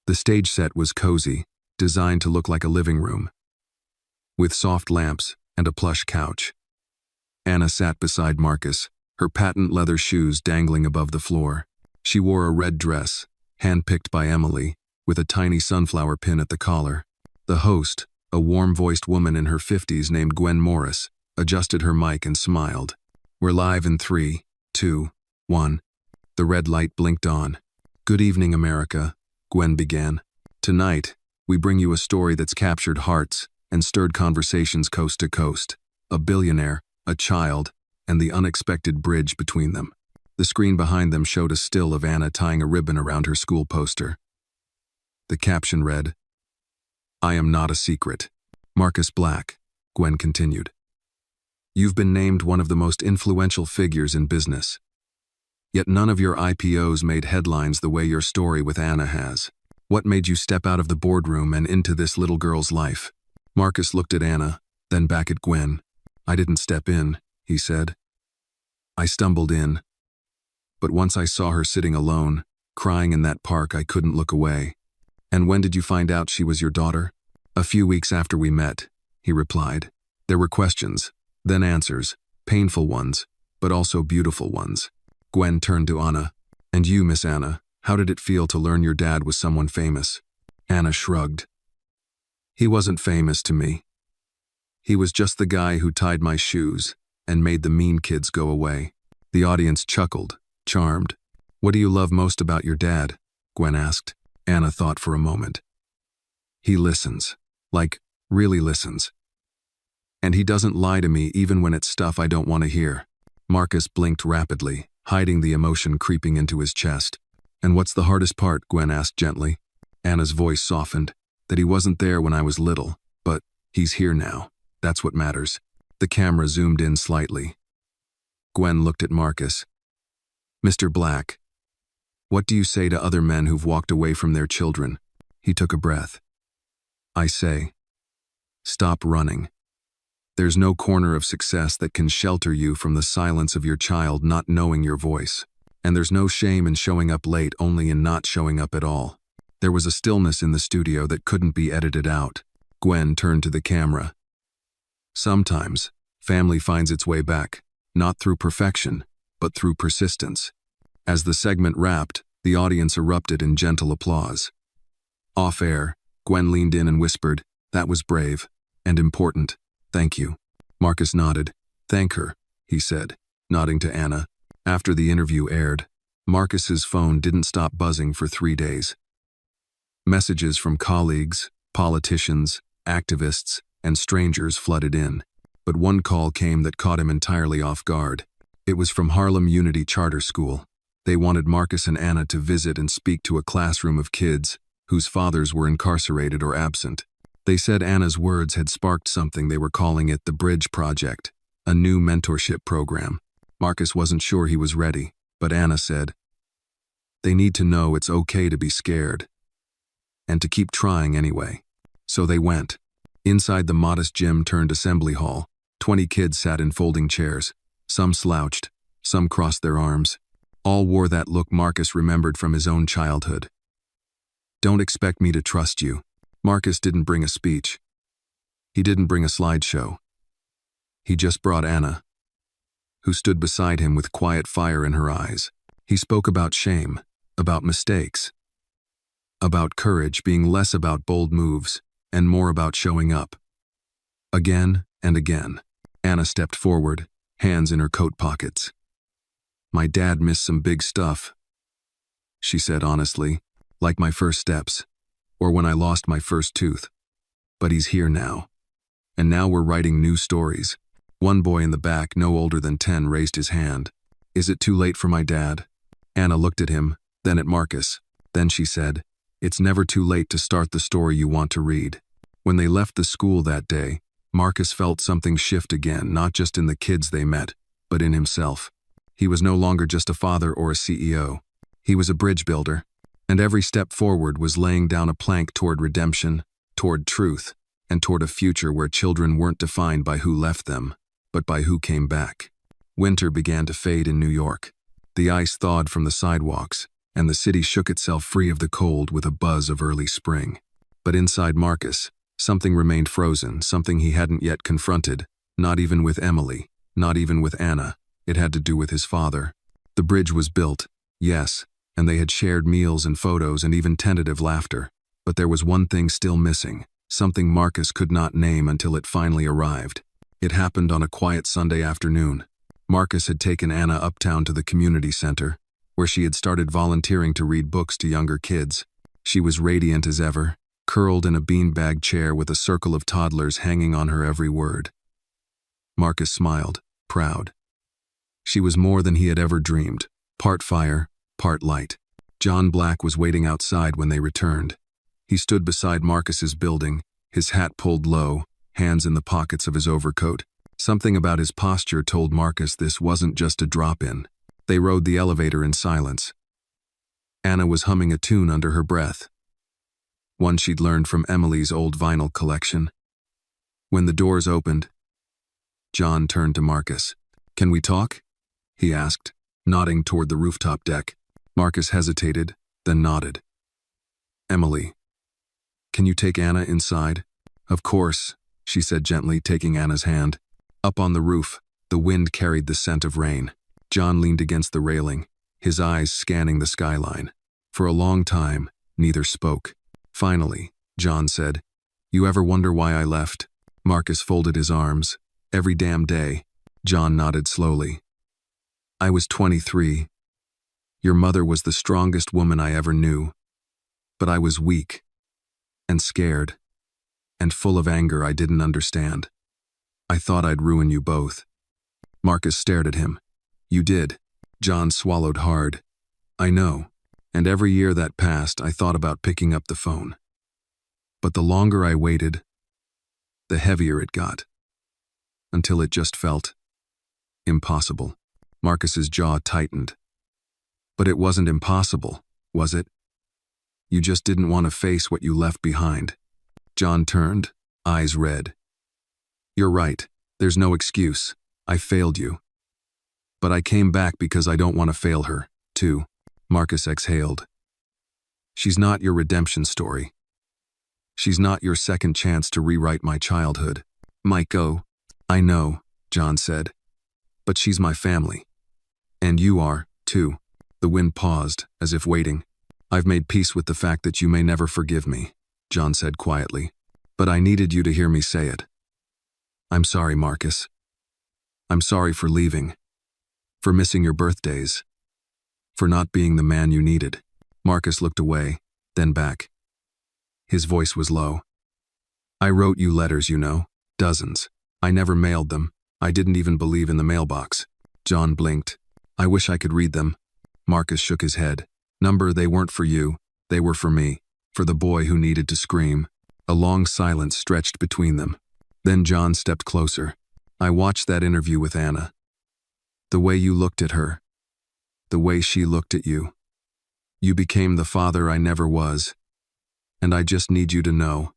The stage set was cozy, designed to look like a living room, with soft lamps and a plush couch. Anna sat beside Marcus, her patent leather shoes dangling above the floor. She wore a red dress, hand-picked by Emily, with a tiny sunflower pin at the collar. The host, a warm-voiced woman in her 50s named Gwen Morris, adjusted her mic and smiled. We're live in 3, 2, 1. The red light blinked on. Good evening, America, Gwen began. Tonight, we bring you a story that's captured hearts and stirred conversations coast to coast. A billionaire, a child, and the unexpected bridge between them. The screen behind them showed a still of Anna tying a ribbon around her school poster. The caption read, I am not a secret. Marcus Black, Gwen continued. You've been named one of the most influential figures in business. Yet none of your IPOs made headlines the way your story with Anna has. What made you step out of the boardroom and into this little girl's life? Marcus looked at Anna, then back at Gwen. I didn't step in, he said. I stumbled in. But once I saw her sitting alone, crying in that park, I couldn't look away. And when did you find out she was your daughter? A few weeks after we met, he replied. There were questions, then answers, painful ones, but also beautiful ones. Gwen turned to Anna. And you, Miss Anna, how did it feel to learn your dad was someone famous? Anna shrugged. He wasn't famous to me. He was just the guy who tied my shoes and made the mean kids go away. The audience chuckled, charmed. What do you love most about your dad? Gwen asked. Anna thought for a moment. He listens. Like, really listens. And he doesn't lie to me even when it's stuff I don't want to hear. Marcus blinked rapidly, hiding the emotion creeping into his chest. And what's the hardest part? Gwen asked gently. Anna's voice softened. That he wasn't there when I was little, but he's here now. That's what matters. The camera zoomed in slightly. Gwen looked at Marcus. Mr. Black, what do you say to other men who've walked away from their children? He took a breath. I say, stop running. There's no corner of success that can shelter you from the silence of your child not knowing your voice. And there's no shame in showing up late, only in not showing up at all. There was a stillness in the studio that couldn't be edited out. Gwen turned to the camera. Sometimes, family finds its way back, not through perfection, but through persistence. As the segment wrapped, the audience erupted in gentle applause. Off air, Gwen leaned in and whispered, That was brave. And important. Thank you. Marcus nodded. Thank her, he said, nodding to Anna. After the interview aired, Marcus's phone didn't stop buzzing for 3 days. Messages from colleagues, politicians, activists, and strangers flooded in. But one call came that caught him entirely off guard. It was from Harlem Unity Charter School. They wanted Marcus and Anna to visit and speak to a classroom of kids whose fathers were incarcerated or absent. They said Anna's words had sparked something. They were calling it the Bridge Project, a new mentorship program. Marcus wasn't sure he was ready, but Anna said, "They need to know it's okay to be scared, and to keep trying anyway." So they went. Inside the modest gym-turned-assembly hall, 20 kids sat in folding chairs. Some slouched, some crossed their arms. All wore that look Marcus remembered from his own childhood. "Don't expect me to trust you." Marcus didn't bring a speech. He didn't bring a slideshow. He just brought Anna, who stood beside him with quiet fire in her eyes. He spoke about shame, about mistakes, about courage being less about bold moves and more about showing up. Again and again, Anna stepped forward, hands in her coat pockets. "My dad missed some big stuff," she said honestly, "like my first steps, or when I lost my first tooth. But he's here now. And now we're writing new stories." One boy in the back, no older than 10, raised his hand. "Is it too late for my dad?" Anna looked at him, then at Marcus. Then she said, "It's never too late to start the story you want to read." When they left the school that day, Marcus felt something shift again, not just in the kids they met, but in himself. He was no longer just a father or a CEO. He was a bridge builder, and every step forward was laying down a plank toward redemption, toward truth, and toward a future where children weren't defined by who left them, but by who came back. Winter began to fade in New York. The ice thawed from the sidewalks, and the city shook itself free of the cold with a buzz of early spring. But inside Marcus, something remained frozen, something he hadn't yet confronted, not even with Emily, not even with Anna. It had to do with his father. The bridge was built, yes, and they had shared meals and photos and even tentative laughter. But there was one thing still missing, something Marcus could not name until it finally arrived. It happened on a quiet Sunday afternoon. Marcus had taken Anna uptown to the community center, where she had started volunteering to read books to younger kids. She was radiant as ever, curled in a beanbag chair with a circle of toddlers hanging on her every word. Marcus smiled, proud. She was more than he had ever dreamed, part fire, part light. John Black was waiting outside when they returned. He stood beside Marcus's building, his hat pulled low, hands in the pockets of his overcoat. Something about his posture told Marcus this wasn't just a drop-in. They rode the elevator in silence. Anna was humming a tune under her breath, one she'd learned from Emily's old vinyl collection. When the doors opened, John turned to Marcus. "Can we talk?" he asked, nodding toward the rooftop deck. Marcus hesitated, then nodded. "Emily, can you take Anna inside?" "Of course," she said gently, taking Anna's hand. Up on the roof, the wind carried the scent of rain. John leaned against the railing, his eyes scanning the skyline. For a long time, neither spoke. Finally, John said, "You ever wonder why I left?" Marcus folded his arms. "Every damn day." John nodded slowly. "I was 23. Your mother was the strongest woman I ever knew. But I was weak, and scared, and full of anger I didn't understand. I thought I'd ruin you both." Marcus stared at him. "You did." John swallowed hard. "I know. And every year that passed, I thought about picking up the phone. But the longer I waited, the heavier it got. Until it just felt impossible." Marcus's jaw tightened. "But it wasn't impossible, was it? You just didn't want to face what you left behind." John turned, eyes red. "You're right. There's no excuse. I failed you. But I came back because I don't want to fail her, too." Marcus exhaled. "She's not your redemption story. She's not your second chance to rewrite my childhood." "Might go." "I know," John said. "But she's my family. And you are, too." The wind paused, as if waiting. "I've made peace with the fact that you may never forgive me," John said quietly. but I needed you to hear me say it. I'm sorry, Marcus. I'm sorry for leaving, for missing your birthdays, for not being the man you needed." Marcus looked away, then back. His voice was low. "I wrote you letters, you know, dozens. I never mailed them. I didn't even believe in the mailbox." John blinked. "I wish I could read them." Marcus shook his head. "Number, they weren't for you. They were for me, for the boy who needed to scream." A long silence stretched between them. Then John stepped closer. "I watched that interview with Anna. The way you looked at her. The way she looked at you. You became the father I never was. And I just need you to know.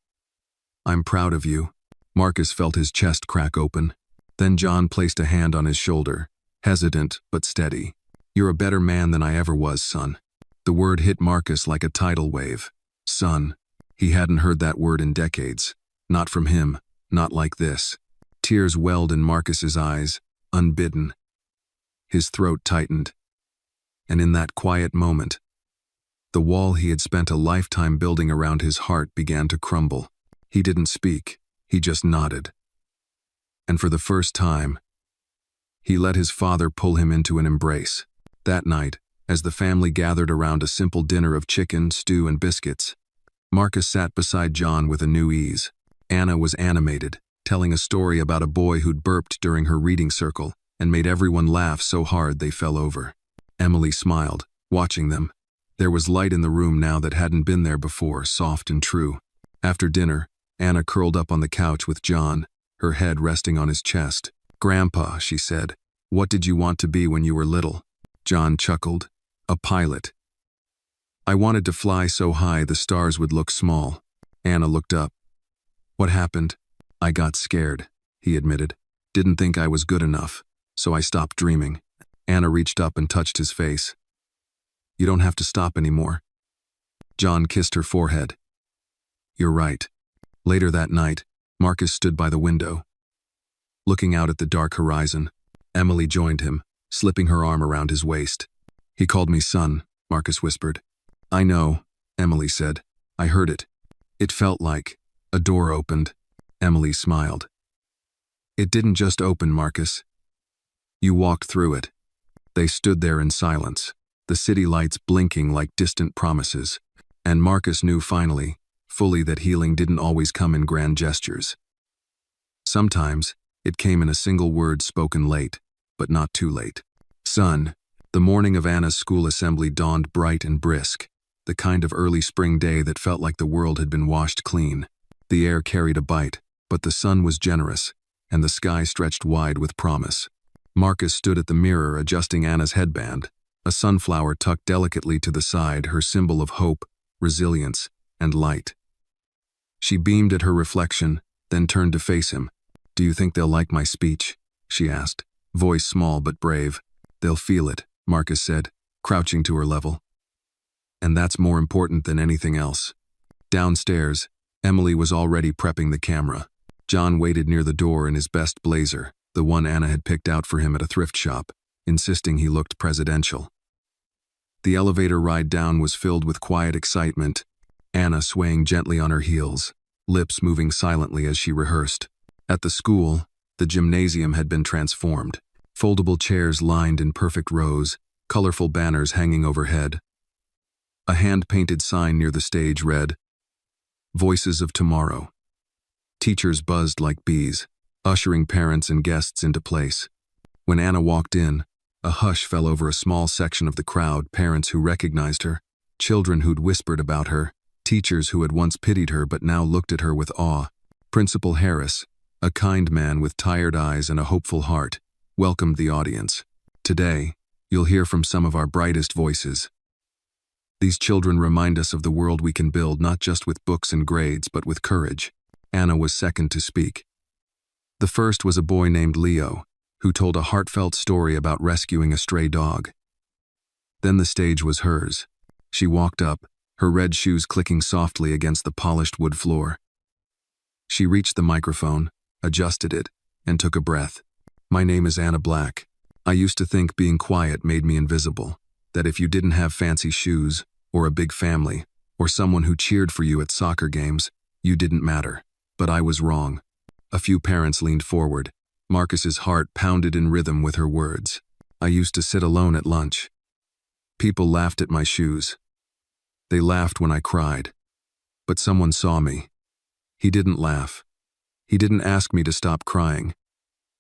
I'm proud of you." Marcus felt his chest crack open. Then John placed a hand on his shoulder, hesitant but steady. "You're a better man than I ever was, son." The word hit Marcus like a tidal wave. Son. He hadn't heard that word in decades. Not from him, not like this. Tears welled in Marcus's eyes, unbidden. His throat tightened. And in that quiet moment, the wall he had spent a lifetime building around his heart began to crumble. He didn't speak, he just nodded. And for the first time, he let his father pull him into an embrace. That night, as the family gathered around a simple dinner of chicken, stew, and biscuits, Marcus sat beside John with a new ease. Anna was animated, telling a story about a boy who'd burped during her reading circle and made everyone laugh so hard they fell over. Emily smiled, watching them. There was light in the room now that hadn't been there before, soft and true. After dinner, Anna curled up on the couch with John, her head resting on his chest. "Grandpa," she said, "what did you want to be when you were little?" John chuckled. "A pilot. I wanted to fly so high the stars would look small." Anna looked up. "What happened?" "I got scared," he admitted. "Didn't think I was good enough, so I stopped dreaming." Anna reached up and touched his face. "You don't have to stop anymore." John kissed her forehead. "You're right." Later that night, Marcus stood by the window, looking out at the dark horizon. Emily joined him, slipping her arm around his waist. "He called me son," Marcus whispered. "I know," Emily said. "I heard it. It felt like a door opened." Emily smiled. "It didn't just open, Marcus. You walked through it." They stood there in silence, the city lights blinking like distant promises. And Marcus knew fully that healing didn't always come in grand gestures. Sometimes, it came in a single word spoken late, but not too late. "Son." The morning of Anna's school assembly dawned bright and brisk, the kind of early spring day that felt like the world had been washed clean. The air carried a bite, but the sun was generous, and the sky stretched wide with promise. Marcus stood at the mirror adjusting Anna's headband, a sunflower tucked delicately to the side, her symbol of hope, resilience, and light. She beamed at her reflection, then turned to face him. "Do you think they'll like my speech?" she asked, voice small but brave. "They'll feel it," Marcus said, crouching to her level. "And that's more important than anything else." Downstairs, Emily was already prepping the camera. John waited near the door in his best blazer, the one Anna had picked out for him at a thrift shop, insisting he looked presidential. The elevator ride down was filled with quiet excitement, Anna swaying gently on her heels, lips moving silently as she rehearsed. At the school, the gymnasium had been transformed. Foldable chairs lined in perfect rows, colorful banners hanging overhead. A hand-painted sign near the stage read, "Voices of Tomorrow." Teachers buzzed like bees, ushering parents and guests into place. When Anna walked in, a hush fell over a small section of the crowd, parents who recognized her, children who'd whispered about her, teachers who had once pitied her but now looked at her with awe. Principal Harris, a kind man with tired eyes and a hopeful heart, welcomed the audience. "Today, you'll hear from some of our brightest voices. These children remind us of the world we can build not just with books and grades but with courage." Anna was second to speak. The first was a boy named Leo, who told a heartfelt story about rescuing a stray dog. Then the stage was hers. She walked up, her red shoes clicking softly against the polished wood floor. She reached the microphone, adjusted it, and took a breath. "My name is Anna Black. I used to think being quiet made me invisible, that if you didn't have fancy shoes, or a big family, or someone who cheered for you at soccer games, you didn't matter. But I was wrong. A few parents leaned forward. Marcus's heart pounded in rhythm with her words. I used to sit alone at lunch. People laughed at my shoes. They laughed when I cried. But someone saw me. He didn't laugh. He didn't ask me to stop crying.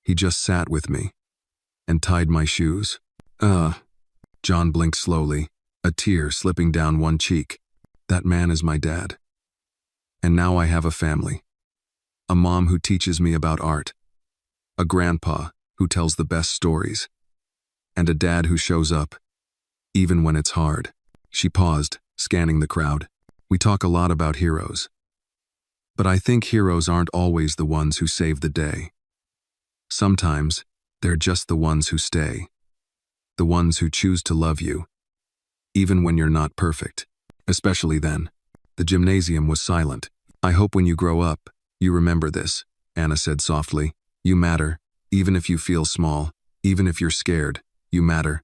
He just sat with me and tied my shoes. John blinked slowly, a tear slipping down one cheek. That man is my dad. And now I have a family. A mom who teaches me about art. A grandpa who tells the best stories. And a dad who shows up, even when it's hard. She paused, scanning the crowd. We talk a lot about heroes. But I think heroes aren't always the ones who save the day. Sometimes, they're just the ones who stay. The ones who choose to love you, even when you're not perfect. Especially then. The gymnasium was silent. I hope when you grow up, you remember this, Anna said softly. You matter, even if you feel small, even if you're scared, you matter.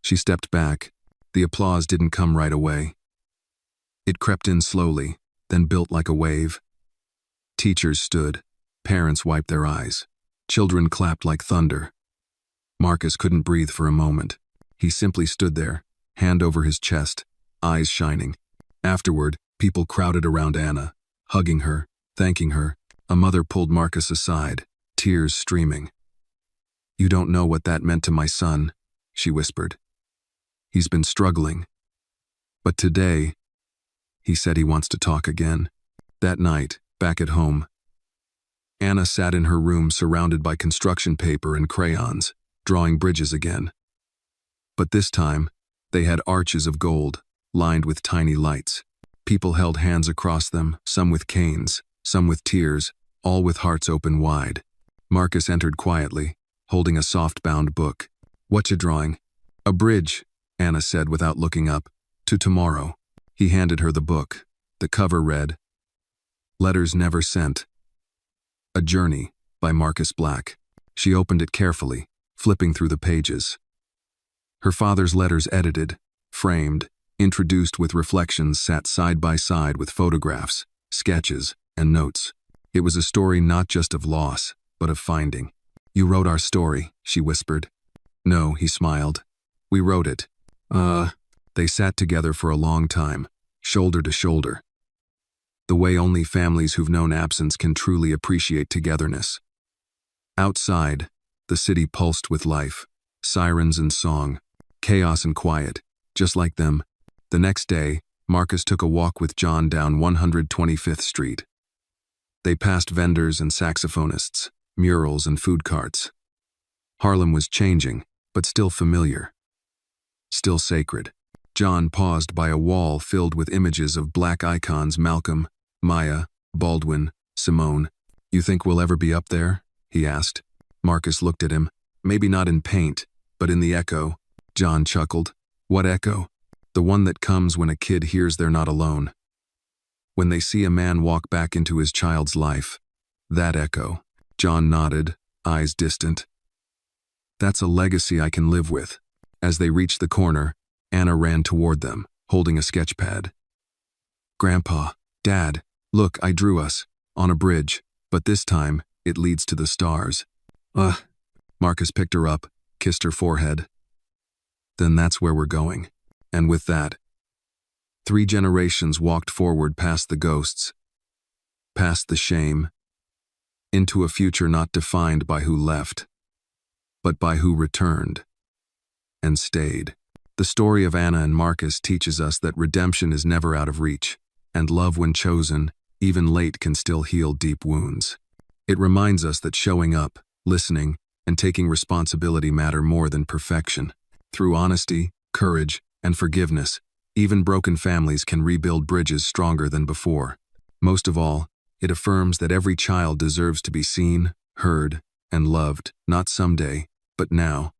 She stepped back. The applause didn't come right away. It crept in slowly, then built like a wave. Teachers stood. Parents wiped their eyes. Children clapped like thunder. Marcus couldn't breathe for a moment. He simply stood there, hand over his chest, eyes shining. Afterward, people crowded around Anna, hugging her, thanking her. A mother pulled Marcus aside, tears streaming. You don't know what that meant to my son, she whispered. He's been struggling. But today, he said he wants to talk again. That night, back at home, Anna sat in her room surrounded by construction paper and crayons, drawing bridges again. But this time, they had arches of gold, lined with tiny lights. People held hands across them, some with canes, some with tears, all with hearts open wide. Marcus entered quietly, holding a soft-bound book. What you drawing? A bridge, Anna said without looking up. To tomorrow. He handed her the book. The cover read, Letters Never Sent. A Journey, by Marcus Black. She opened it carefully, flipping through the pages. Her father's letters edited, framed, introduced with reflections sat side by side with photographs, sketches, and notes. It was a story not just of loss, but of finding. You wrote our story, she whispered. No, he smiled. We wrote it. They sat together for a long time, shoulder to shoulder. The way only families who've known absence can truly appreciate togetherness. Outside, the city pulsed with life, sirens and song, chaos and quiet. Just like them, the next day, Marcus took a walk with John down 125th Street. They passed vendors and saxophonists, murals and food carts. Harlem was changing, but still familiar. Still sacred. John paused by a wall filled with images of black icons: Malcolm, Maya, Baldwin, Simone. You think we'll ever be up there? He asked. Marcus looked at him. Maybe not in paint, but in the echo. John chuckled. What echo? The one that comes when a kid hears they're not alone. When they see a man walk back into his child's life. That echo. John nodded, eyes distant. That's a legacy I can live with. As they reached the corner, Anna ran toward them, holding a sketch pad. Grandpa, Dad, look, I drew us, on a bridge, but this time, it leads to the stars. Marcus picked her up, kissed her forehead. Then that's where we're going. And with that, 3 generations walked forward past the ghosts, past the shame, into a future not defined by who left, but by who returned and stayed. The story of Anna and Marcus teaches us that redemption is never out of reach, and love, when chosen, even late, can still heal deep wounds. It reminds us that showing up, listening, and taking responsibility matter more than perfection. Through honesty, courage, and forgiveness, even broken families can rebuild bridges stronger than before. Most of all, it affirms that every child deserves to be seen, heard, and loved, not someday, but now.